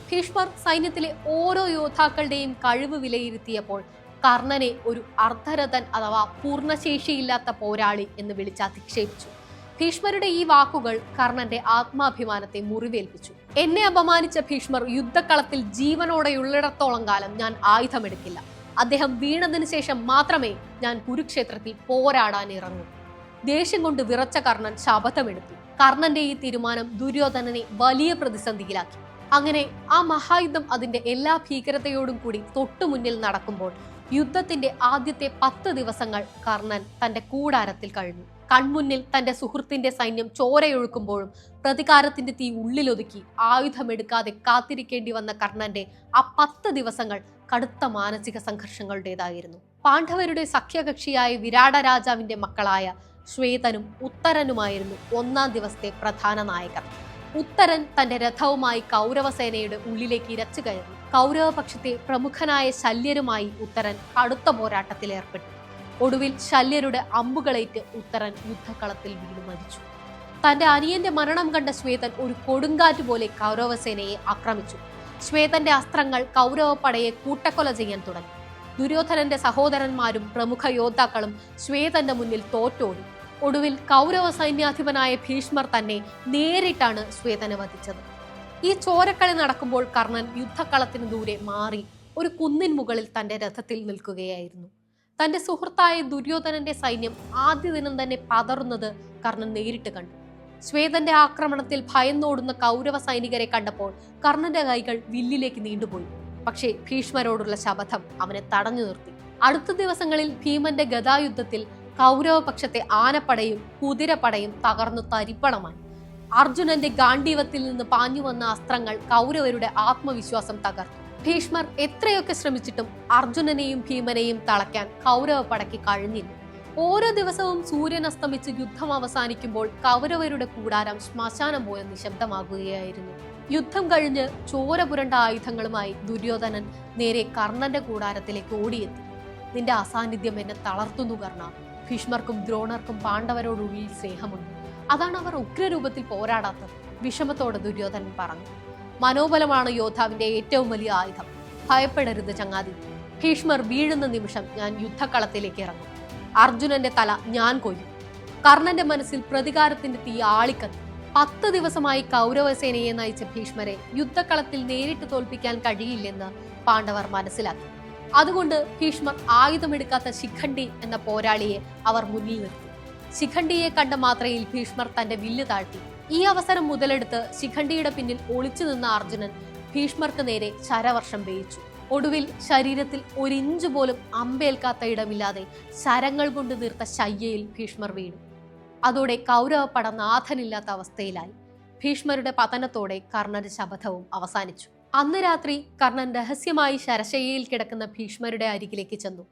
ഭീഷ്മർ സൈന്യത്തിലെ ഓരോ യോദ്ധാക്കളുടെയും കഴിവ് വിലയിരുത്തിയപ്പോൾ കർണനെ ഒരു അർദ്ധരഥൻ അഥവാ പൂർണ്ണശേഷിയില്ലാത്ത പോരാളി എന്ന് വിളിച്ച് അധിക്ഷേപിച്ചു. ഭീഷ്മരുടെ ഈ വാക്കുകൾ കർണന്റെ ആത്മാഭിമാനത്തെ മുറിവേൽപ്പിച്ചു. എന്നെ അപമാനിച്ച ഭീഷ്മർ യുദ്ധക്കളത്തിൽ ജീവനോടെയുള്ളിടത്തോളം കാലം ഞാൻ ആയുധമെടുക്കില്ല. അദ്ദേഹം വീണതിനു ശേഷം മാത്രമേ ഞാൻ കുരുക്ഷേത്രത്തിൽ പോരാടാൻ ഇറങ്ങൂ. ദേഷ്യം കൊണ്ട് വിറച്ച കർണൻ ശപഥമെടുത്തു. കർണന്റെ ഈ തീരുമാനം ദുര്യോധനനെ വലിയ പ്രതിസന്ധിയിലാക്കി. അങ്ങനെ ആ മഹായുദ്ധം അതിന്റെ എല്ലാ ഭീകരതയോടും കൂടി തൊട്ടുമുന്നിൽ നടക്കുമ്പോൾ യുദ്ധത്തിന്റെ ആദ്യത്തെ 10 ദിവസങ്ങൾ കർണൻ തന്റെ കൂടാരത്തിൽ കഴിഞ്ഞു. കൺമുന്നിൽ തന്റെ സുഹൃത്തിന്റെ സൈന്യം ചോരയൊഴുക്കുമ്പോഴും പ്രതികാരത്തിന്റെ തീ ഉള്ളിലൊതുക്കി ആയുധമെടുക്കാതെ കാത്തിരിക്കേണ്ടി വന്ന കർണന്റെ ആ 10 ദിവസങ്ങൾ കടുത്ത മാനസിക സംഘർഷങ്ങളുടേതായിരുന്നു. പാണ്ഡവരുടെ സഖ്യകക്ഷിയായ വിരാട രാജാവിന്റെ മക്കളായ ശ്വേതനും ഉത്തരനുമായിരുന്നു 1ാം ദിവസത്തെ പ്രധാന നായകർ. ഉത്തരൻ തന്റെ രഥവുമായി കൗരവസേനയുടെ ഉള്ളിലേക്ക് ഇരച്ചു കയറി. കൗരവപക്ഷത്തെ പ്രമുഖനായ ശല്യരുമായി ഉത്തരൻ കടുത്ത പോരാട്ടത്തിൽ ഏർപ്പെട്ടു. ഒടുവിൽ ശല്യരുടെ അമ്പുകളേറ്റ് ഉത്തരൻ യുദ്ധക്കളത്തിൽ വീണു മരിച്ചു. തന്റെ അനിയന്റെ മരണം കണ്ട ശ്വേതൻ ഒരു കൊടുങ്കാറ്റ് പോലെ കൗരവസേനയെ ആക്രമിച്ചു. ശ്വേതന്റെ അസ്ത്രങ്ങൾ കൗരവപ്പടയെ കൂട്ടക്കൊല ചെയ്യാൻ തുടങ്ങി. ദുര്യോധനന്റെ സഹോദരന്മാരും പ്രമുഖ യോദ്ധാക്കളും ശ്വേതന്റെ മുന്നിൽ തോറ്റോടി. ഒടുവിൽ കൗരവ സൈന്യാധിപനായ ഭീഷ്മർ തന്നെ നേരിട്ടാണ് ശ്വേതനെ വധിച്ചത്. ഈ ചോരക്കളി നടക്കുമ്പോൾ കർണൻ യുദ്ധക്കളത്തിന് ദൂരെ മാറി ഒരു കുന്നിൻ മുകളിൽ തന്റെ രഥത്തിൽ നിൽക്കുകയായിരുന്നു. തന്റെ സുഹൃത്തായ ദുര്യോധനന്റെ സൈന്യം ആദ്യ ദിനം തന്നെ പതറുന്നത് കർണൻ നേരിട്ട് കണ്ടു. ശ്വേതന്റെ ആക്രമണത്തിൽ ഭയന്നോടുന്ന കൗരവ സൈനികരെ കണ്ടപ്പോൾ കർണന്റെ കൈകൾ വില്ലിലേക്ക് നീണ്ടുപോയി. പക്ഷേ ഭീഷ്മരോടുള്ള ശപഥം അവനെ തടഞ്ഞു നിർത്തി. അടുത്ത ദിവസങ്ങളിൽ ഭീമന്റെ ഗദായുദ്ധത്തിൽ കൗരവപക്ഷത്തെ ആനപ്പടയും കുതിരപ്പടയും തകർന്നു തരിപ്പണമായി. അർജുനന്റെ ഗാണ്ഡീവത്തിൽ നിന്ന് പാഞ്ഞു വന്ന അസ്ത്രങ്ങൾ കൗരവരുടെ ആത്മവിശ്വാസം തകർത്തു. ഭീഷ്മർ എത്രയൊക്കെ ശ്രമിച്ചിട്ടും അർജുനനെയും ഭീമനെയും തളയ്ക്കാൻ കൗരവപ്പടയ്ക്ക് കഴിഞ്ഞില്ല. ഓരോ ദിവസവും സൂര്യൻ അസ്തമിച്ച് യുദ്ധം അവസാനിക്കുമ്പോൾ കൗരവരുടെ കൂടാരം ശ്മശാനം പോലെ നിശബ്ദമാകുകയായിരുന്നു. യുദ്ധം കഴിഞ്ഞ് ചോര പുരണ്ട ആയുധങ്ങളുമായി ദുര്യോധനൻ നേരെ കർണന്റെ കൂടാരത്തിലേക്ക് ഓടിയെത്തി. നിന്റെ അസാന്നിധ്യം എന്നെ തളർത്തുന്നു കർണ. ഭീഷ്മർക്കും ദ്രോണർക്കും പാണ്ഡവരോടുള്ളിൽ സ്നേഹമുണ്ട്. അതാണ് അവർ ഉഗ്രരൂപത്തിൽ പോരാടാത്തത്, വിഷമത്തോടെ ദുര്യോധനൻ പറഞ്ഞു. മനോബലമാണ് യോദ്ധാവിന്റെ ഏറ്റവും വലിയ ആയുധം. ഭയപ്പെടരുത് ചങ്ങാതി. ഭീഷ്മർ വീഴുന്ന നിമിഷം ഞാൻ യുദ്ധക്കളത്തിലേക്ക് ഇറങ്ങും. അർജുനന്റെ തല ഞാൻ കൊയ്യും. കർണന്റെ മനസ്സിൽ പ്രതികാരത്തിന്റെ തീ ആളിക്കത്തി. 10 ദിവസമായി കൗരവസേനയെ നയിച്ച ഭീഷ്മരെ യുദ്ധക്കളത്തിൽ നേരിട്ട് തോൽപ്പിക്കാൻ കഴിയില്ലെന്ന് പാണ്ഡവർ മനസ്സിലാക്കി. അതുകൊണ്ട് ഭീഷ്മർ ആയുധമെടുക്കാത്ത ശിഖണ്ഡി എന്ന പോരാളിയെ അവർ മുന്നിൽ നിർത്തി. ശിഖണ്ഡിയെ കണ്ട മാത്രയിൽ ഭീഷ്മർ തന്റെ വില്ല് താഴ്ത്തി. ഈ അവസരം മുതലെടുത്ത് ശിഖണ്ഡിയുടെ പിന്നിൽ ഒളിച്ചു നിന്ന അർജുനൻ ഭീഷ്മർക്ക് നേരെ ശരവർഷം വേയിച്ചു. ഒടുവിൽ ശരീരത്തിൽ ഒരിഞ്ചു പോലും അമ്പേൽക്കാത്ത ഇടമില്ലാതെ ശരങ്ങൾ കൊണ്ട് തീർത്ത ശയ്യയിൽ ഭീഷ്മർ വീണു. അതോടെ കൗരവപ്പട നാഥനില്ലാത്ത അവസ്ഥയിലായി. ഭീഷ്മരുടെ പതനത്തോടെ കർണന്റെ ശപഥവും അവസാനിച്ചു. അന്ന് രാത്രി കർണൻ രഹസ്യമായി ശരശയ്യയിൽ കിടക്കുന്ന ഭീഷ്മരുടെ അരികിലേക്ക് ചെന്നു.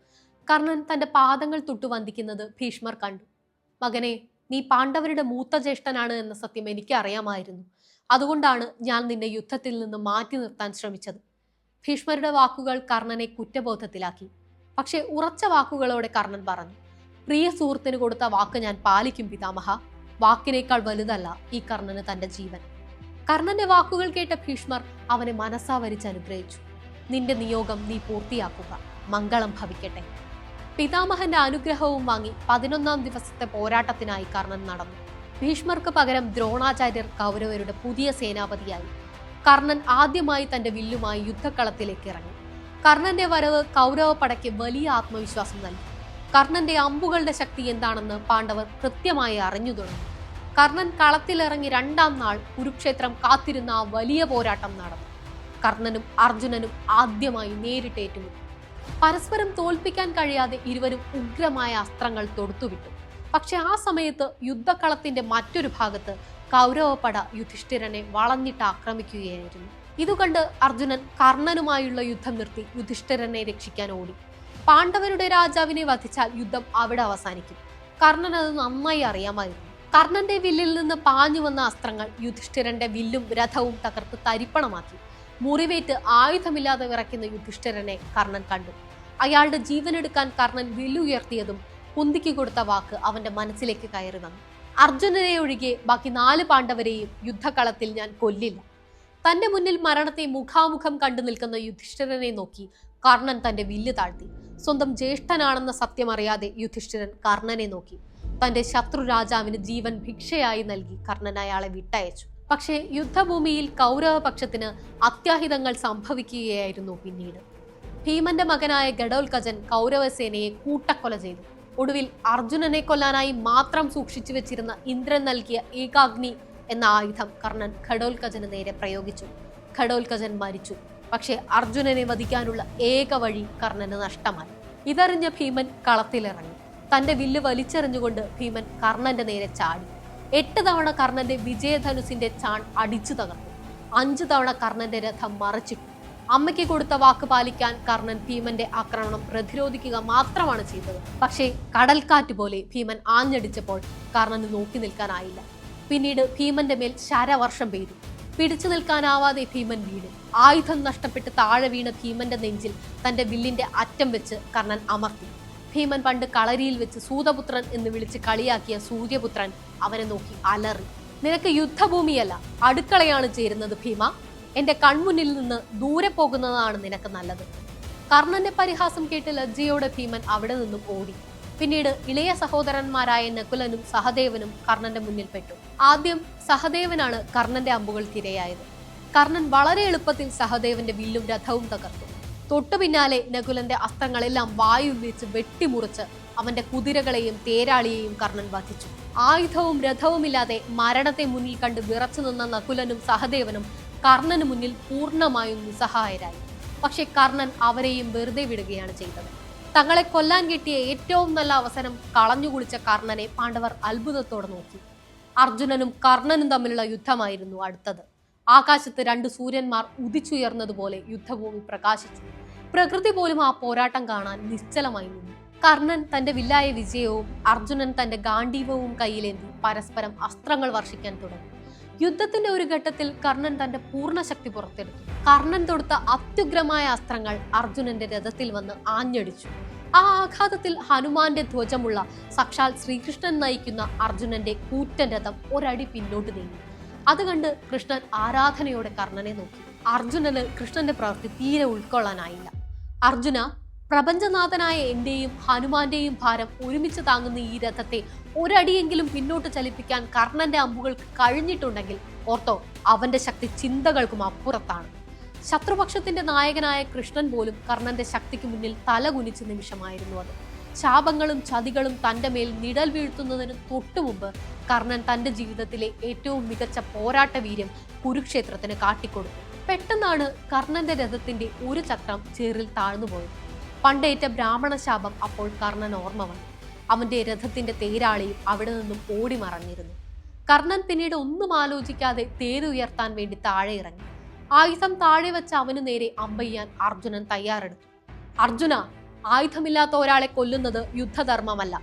കർണൻ തന്റെ പാദങ്ങൾ തൊട്ടു വന്ദിക്കുന്നത് ഭീഷ്മർ കണ്ടു. മകനെ, നീ പാണ്ഡവരുടെ മൂത്ത ജ്യേഷ്ഠനാണ് എന്ന സത്യം എനിക്ക് അറിയാമായിരുന്നു. അതുകൊണ്ടാണ് ഞാൻ നിന്നെ യുദ്ധത്തിൽ നിന്ന് മാറ്റി നിർത്താൻ ശ്രമിച്ചത്. ഭീഷ്മരുടെ വാക്കുകൾ കർണനെ കുറ്റബോധത്തിലാക്കി. പക്ഷെ ഉറച്ച വാക്കുകളോടെ കർണൻ പറഞ്ഞു, പ്രിയ സുഹൃത്തിന് കൊടുത്ത വാക്ക് ഞാൻ പാലിക്കും പിതാമഹ. വാക്കിനേക്കാൾ വലുതല്ല ഈ കർണന് തന്റെ ജീവൻ. കർണന്റെ വാക്കുകൾ കേട്ട ഭീഷ്മർ അവനെ മനസ്സാവരിച്ച് അനുഗ്രഹിച്ചു. നിന്റെ നിയോഗം നീ പൂർത്തിയാക്കുക, മംഗളം ഭവിക്കട്ടെ. പിതാമഹന്റെ അനുഗ്രഹവും വാങ്ങി 11ാം ദിവസത്തെ പോരാട്ടത്തിനായി കർണൻ നടന്നു. ഭീഷ്മർക്ക് പകരം ദ്രോണാചാര്യർ കൗരവരുടെ പുതിയ സേനാപതിയായി. കർണൻ ആദ്യമായി തന്റെ വില്ലുമായി യുദ്ധക്കളത്തിലേക്ക് ഇറങ്ങി. കർണന്റെ വരവ് കൗരവ പടയ്ക്ക് വലിയ ആത്മവിശ്വാസം നൽകി. കർണന്റെ അമ്പുകളുടെ ശക്തി എന്താണെന്ന് പാണ്ഡവർ കൃത്യമായി അറിഞ്ഞു തുടങ്ങി. കർണൻ കളത്തിലിറങ്ങി 2ാം നാൾ കുരുക്ഷേത്രം കാത്തിരുന്ന ആ വലിയ പോരാട്ടം നടന്നു. കർണനും അർജുനനും ആദ്യമായി നേരിട്ട് ഏറ്റുമുട്ടി. പരസ്പരം തോൽപ്പിക്കാൻ കഴിയാതെ ഇരുവരും ഉഗ്രമായ അസ്ത്രങ്ങൾ തൊടുത്തുവിട്ടു. പക്ഷെ ആ സമയത്ത് യുദ്ധക്കളത്തിന്റെ മറ്റൊരു ഭാഗത്ത് കൗരവപട യുധിഷ്ഠിരനെ വളഞ്ഞിട്ട് ആക്രമിക്കുകയായിരുന്നു. ഇതുകണ്ട് അർജുനൻ കർണനുമായുള്ള യുദ്ധം നിർത്തി യുധിഷ്ഠിരനെ രക്ഷിക്കാൻ ഓടി. പാണ്ഡവരുടെ രാജാവിനെ വധിച്ചാൽ യുദ്ധം അവിടെ അവസാനിക്കും. കർണൻ അത് നന്നായി അറിയാമായിരുന്നു. കർണന്റെ വില്ലിൽ നിന്ന് പാഞ്ഞു വന്ന അസ്ത്രങ്ങൾ യുധിഷ്ഠിരന്റെ വില്ലും രഥവും തകർത്ത് തരിപ്പണമാക്കി. മുറിവേറ്റ് ആയുധമില്ലാതെ വിറയ്ക്കുന്ന യുധിഷ്ഠിരനെ കർണൻ കണ്ടു. അയാളുടെ ജീവനെടുക്കാൻ കർണൻ വില്ലുയർത്തിയതും കുന്തിക്ക് കൊടുത്ത വാക്ക് അവന്റെ മനസ്സിലേക്ക് കയറി വന്നു. അർജുനനെ ഒഴികെ ബാക്കി 4 പാണ്ഡവരെയും യുദ്ധകളത്തിൽ ഞാൻ കൊല്ലില്ല. തന്റെ മുന്നിൽ മരണത്തെ മുഖാമുഖം കണ്ടു നിൽക്കുന്ന യുധിഷ്ഠിരനെ നോക്കി കർണൻ തന്റെ വില്ല് താഴ്ത്തി. സ്വന്തം ജ്യേഷ്ഠനാണെന്ന സത്യം അറിയാതെ യുധിഷ്ഠിരൻ കർണനെ നോക്കി. തന്റെ ശത്രു രാജാവിന് ജീവൻ ഭിക്ഷയായി നൽകി കർണൻ അയാളെ വിട്ടയച്ചു. പക്ഷേ യുദ്ധഭൂമിയിൽ കൗരവ പക്ഷത്തിന് അത്യാഹിതങ്ങൾ സംഭവിക്കുകയായിരുന്നു. പിന്നീട് ഭീമന്റെ മകനായ ഘടോൽകചൻ കൗരവസേനയെ കൂട്ടക്കൊല ചെയ്തു. ഒടുവിൽ അർജുനനെ കൊല്ലാനായി മാത്രം സൂക്ഷിച്ചു വെച്ചിരുന്ന ഇന്ദ്രൻ നൽകിയ ഏകാഗ്നി എന്ന ആയുധം കർണൻ ഘടോൽകചന് നേരെ പ്രയോഗിച്ചു. ഘടോൽകചൻ മരിച്ചു. പക്ഷെ അർജുനനെ വധിക്കാനുള്ള ഏക വഴി കർണന് നഷ്ടമായി. ഇതറിഞ്ഞ ഭീമൻ കളത്തിലിറങ്ങി. തന്റെ വില്ല് വലിച്ചെറിഞ്ഞുകൊണ്ട് ഭീമൻ കർണന്റെ നേരെ ചാടി. 8 തവണ കർണന്റെ വിജയധനുസിന്റെ ചാൺ അടിച്ചു തകർത്തു. 5 തവണ കർണന്റെ രഥം മറിച്ചിട്ടു. അമ്മയ്ക്ക് കൊടുത്ത വാക്ക് പാലിക്കാൻ കർണൻ ഭീമന്റെ ആക്രമണം പ്രതിരോധിക്കുക മാത്രമാണ് ചെയ്തത്. പക്ഷേ കടൽക്കാറ്റ് പോലെ ഭീമൻ ആഞ്ഞടിച്ചപ്പോൾ കർണന് നോക്കി നിൽക്കാനായില്ല. പിന്നീട് ഭീമന്റെ മേൽ ശരവർഷം പെയ്തു. പിടിച്ചു നിൽക്കാനാവാതെ ഭീമൻ വീണു. ആയുധം നഷ്ടപ്പെട്ട് താഴെ വീണ ഭീമന്റെ നെഞ്ചിൽ തന്റെ വില്ലിന്റെ അറ്റം വെച്ച് കർണൻ അമർത്തി. ഭീമൻ പണ്ട് കളരിയിൽ വെച്ച് സൂതപുത്രൻ എന്ന് വിളിച്ച് കളിയാക്കിയ സൂര്യപുത്രൻ അവനെ നോക്കി അലറി. നിനക്ക് യുദ്ധഭൂമിയല്ല, അടുക്കളയാണ് ചേരുന്നത് ഭീമ. എന്റെ കൺമുന്നിൽ നിന്ന് ദൂരെ പോകുന്നതാണ് നിനക്ക് നല്ലത്. കർണന്റെ പരിഹാസം കേട്ട് ലജ്ജയോടെ ഭീമൻ അവിടെ നിന്നും ഓടി. പിന്നീട് ഇളയ സഹോദരന്മാരായ നകുലനും സഹദേവനും കർണന്റെ മുന്നിൽ പെട്ടു. ആദ്യം സഹദേവനാണ് കർണന്റെ അമ്പുകൾക്കിരയായത്. കർണൻ വളരെ എളുപ്പത്തിൽ സഹദേവന്റെ വില്ലും രഥവും തകർത്തു. തൊട്ടു പിന്നാലെ നകുലന്റെ അസ്ത്രങ്ങളെല്ലാം വായുവിൽ വെച്ച് വെട്ടിമുറിച്ച് അവന്റെ കുതിരകളെയും തേരാളിയെയും കർണൻ വധിച്ചു. ആയുധവും രഥവുമില്ലാതെ മരണത്തെ മുന്നിൽ കണ്ട് വിറച്ചു നിന്ന നകുലനും സഹദേവനും കർണന് മുന്നിൽ പൂർണ്ണമായും നിസ്സഹായരായി. പക്ഷെ കർണൻ അവരെയും വെറുതെ വിടുകയാണ് ചെയ്തത്. തങ്ങളെ കൊല്ലാൻ കിട്ടിയ ഏറ്റവും നല്ല അവസരം കളഞ്ഞുകുളിച്ച കർണനെ പാണ്ഡവർ അത്ഭുതത്തോടെ നോക്കി. അർജുനനും കർണനും തമ്മിലുള്ള യുദ്ധമായിരുന്നു അടുത്തത്. ആകാശത്ത് 2 സൂര്യന്മാർ ഉദിച്ചുയർന്നതുപോലെ യുദ്ധഭൂമി പ്രകാശിച്ചു. പ്രകൃതി പോലും ആ പോരാട്ടം കാണാൻ നിശ്ചലമായി നിന്നു. കർണൻ തന്റെ വില്ലായ വിജയവും അർജുനൻ തന്റെ ഗാണ്ഡീവവും കയ്യിലേന്തി പരസ്പരം അസ്ത്രങ്ങൾ വർഷിക്കാൻ തുടങ്ങി. യുദ്ധത്തിന്റെ ഒരു ഘട്ടത്തിൽ കർണൻ തന്റെ പൂർണ്ണ ശക്തി പുറത്തെടുത്തു. കർണൻ തൊടുത്ത അത്യുഗ്രമായ അസ്ത്രങ്ങൾ അർജുനന്റെ രഥത്തിൽ വന്ന് ആഞ്ഞടിച്ചു. ആ ആഘാതത്തിൽ ഹനുമാന്റെ ധ്വജമുള്ള സാക്ഷാൽ ശ്രീകൃഷ്ണൻ നയിക്കുന്ന അർജുനന്റെ കൂറ്റൻ രഥം ഒരടി പിന്നോട്ട് നീങ്ങി. അത് കണ്ട് കൃഷ്ണൻ ആരാധനയോടെ കർണനെ നോക്കി. അർജുനന് കൃഷ്ണന്റെ പ്രവൃത്തി തീരെ ഉൾക്കൊള്ളാനായില്ല. അർജുന, പ്രപഞ്ചനാഥനായ എന്റെയും ഹനുമാന്റെയും ഭാരം ഒരുമിച്ച് താങ്ങുന്ന ഈ രഥത്തെ ഒരടിയെങ്കിലും പിന്നോട്ട് ചലിപ്പിക്കാൻ കർണന്റെ അമ്പുകൾക്ക് കഴിഞ്ഞിട്ടുണ്ടെങ്കിൽ ഓർത്തോ, അവന്റെ ശക്തി ചിന്തകൾക്കും അപ്പുറത്താണ്. ശത്രുപക്ഷത്തിന്റെ നായകനായ കൃഷ്ണൻ പോലും കർണന്റെ ശക്തിക്ക് മുന്നിൽ തലകുനിച്ച നിമിഷമായിരുന്നു അത്. ശാപങ്ങളും ചതികളും തന്റെ മേൽ നിഴൽ വീഴ്ത്തുന്നതിന് തൊട്ടുമുമ്പ് കർണൻ തന്റെ ജീവിതത്തിലെ ഏറ്റവും മികച്ച പോരാട്ട വീര്യം കുരുക്ഷേത്രത്തിന് കാട്ടിക്കൊടുത്തു. പെട്ടെന്നാണ് കർണന്റെ രഥത്തിന്റെ ഒരു ചക്രം ചേറിൽ താഴ്ന്നുപോയത്. പണ്ടേറ്റ ബ്രാഹ്മണ ശാപം അപ്പോൾ കർണൻ ഓർമ്മ വന്നു. അവന്റെ രഥത്തിന്റെ തേരാളിയും അവിടെ നിന്നും ഓടി മറഞ്ഞിരുന്നു. കർണൻ പിന്നീട് ഒന്നും ആലോചിക്കാതെ തേരുയർത്താൻ വേണ്ടി താഴെ ഇറങ്ങി. ആയുധം താഴെ വെച്ച് അവനു നേരെ അമ്പെയ്യാൻ അർജുനൻ തയ്യാറെടുത്തു. അർജുന, ആയുധമില്ലാത്ത ഒരാളെ കൊല്ലുന്നത് യുദ്ധധർമ്മമല്ല.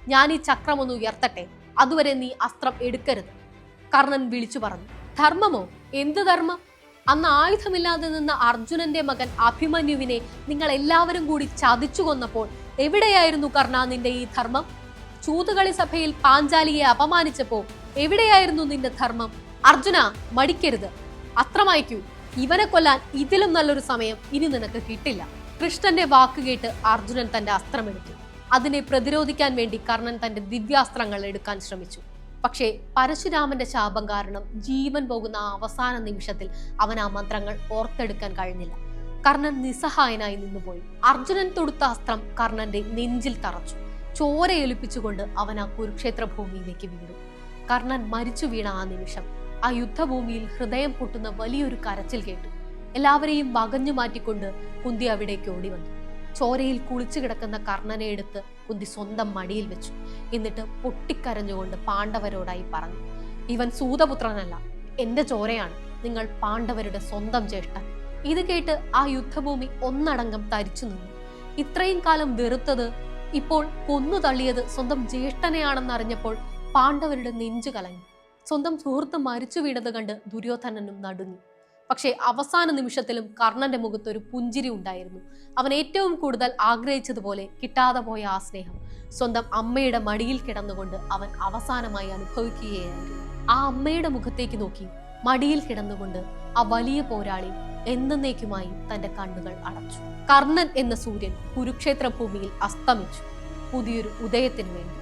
ഞാൻ ഈ ചക്രം ഒന്ന് ഉയർത്തട്ടെ, അതുവരെ നീ അസ്ത്രം എടുക്കരുത്, കർണൻ വിളിച്ചു പറഞ്ഞു. ധർമ്മമോ? എന്ത് ധർമ്മം? അന്ന് ആയുധമില്ലാതെ നിന്ന അർജുനന്റെ മകൻ അഭിമന്യുവിനെ നിങ്ങൾ എല്ലാവരും കൂടി ചതിച്ചു കൊന്നപ്പോൾ എവിടെയായിരുന്നു കർണ നിന്റെ ഈ ധർമ്മം? ചൂതുകളി സഭയിൽ പാഞ്ചാലിയെ അപമാനിച്ചപ്പോ എവിടെയായിരുന്നു നിന്റെ ധർമ്മം? അർജുന, മടിക്കരുത്, അസ്ത്രമയക്കൂ. ഇവനെ കൊല്ലാൻ ഇതിലും നല്ലൊരു സമയം ഇനി നിനക്ക് കിട്ടില്ല. കൃഷ്ണന്റെ വാക്ക് കേട്ട് അർജുനൻ തന്റെ അസ്ത്രമെടുത്തു. അതിനെ പ്രതിരോധിക്കാൻ വേണ്ടി കർണൻ തന്റെ ദിവ്യാസ്ത്രങ്ങൾ എടുക്കാൻ ശ്രമിച്ചു. പക്ഷേ പരശുരാമന്റെ ശാപം കാരണം ജീവൻ പോകുന്ന ആ അവസാന നിമിഷത്തിൽ അവൻ ആ മന്ത്രങ്ങൾ ഓർത്തെടുക്കാൻ കഴിഞ്ഞില്ല. കർണൻ നിസ്സഹായനായി നിന്നുപോയി. അർജുനൻ തൊടുത്ത അസ്ത്രം കർണന്റെ നെഞ്ചിൽ തറച്ചു. ചോരയൊലിപ്പിച്ചുകൊണ്ട് അവൻ ആ കുരുക്ഷേത്ര ഭൂമിയിലേക്ക് വീണു. കർണൻ മരിച്ചു വീണ ആ നിമിഷം ആ യുദ്ധഭൂമിയിൽ ഹൃദയം പൊട്ടുന്ന വലിയൊരു കരച്ചിൽ കേട്ടു. എല്ലാവരെയും വകഞ്ഞു മാറ്റിക്കൊണ്ട് കുന്തി അവിടേക്ക് ഓടി വന്നു. ചോരയിൽ കുളിച്ചു കിടക്കുന്ന കർണനെ എടുത്ത് കുന്തി സ്വന്തം മടിയിൽ വെച്ചു. എന്നിട്ട് പൊട്ടിക്കരഞ്ഞുകൊണ്ട് പാണ്ഡവരോടായി പറഞ്ഞു, ഇവൻ സൂതപുത്രനല്ല, എന്റെ ചോരയാണ്. നിങ്ങൾ പാണ്ഡവരുടെ സ്വന്തം ജ്യേഷ്ഠൻ. ഇത് കേട്ട് ആ യുദ്ധഭൂമി ഒന്നടങ്കം തരിച്ചു നിന്നു. ഇത്രയും കാലം വെറുത്തത് ഇപ്പോൾ കൊന്നു തള്ളിയത് സ്വന്തം ജ്യേഷ്ഠനെയാണെന്നറിഞ്ഞപ്പോൾ പാണ്ഡവരുടെ നെഞ്ചു കലങ്ങി. സ്വന്തം സുഹൃത്ത് മരിച്ചു വീണത് കണ്ട് ദുര്യോധനനും നടുങ്ങി. പക്ഷേ അവസാന നിമിഷത്തിലും കർണന്റെ മുഖത്ത് ഒരു പുഞ്ചിരി ഉണ്ടായിരുന്നു. അവൻ ഏറ്റവും കൂടുതൽ ആഗ്രഹിച്ചതുപോലെ കിട്ടാതെ പോയ ആ സ്നേഹം സ്വന്തം അമ്മയുടെ മടിയിൽ കിടന്നുകൊണ്ട് അവൻ അവസാനമായി അനുഭവിക്കുകയായിരുന്നു. ആ അമ്മയുടെ മുഖത്തേക്ക് നോക്കി മടിയിൽ കിടന്നുകൊണ്ട് ആ വലിയ പോരാളി എന്നേക്കുമായി തന്റെ കണ്ണുകൾ അടച്ചു. കർണൻ എന്ന സൂര്യൻ കുരുക്ഷേത്ര ഭൂമിയിൽ അസ്തമിച്ചു, പുതിയൊരു ഉദയത്തിനു വേണ്ടി.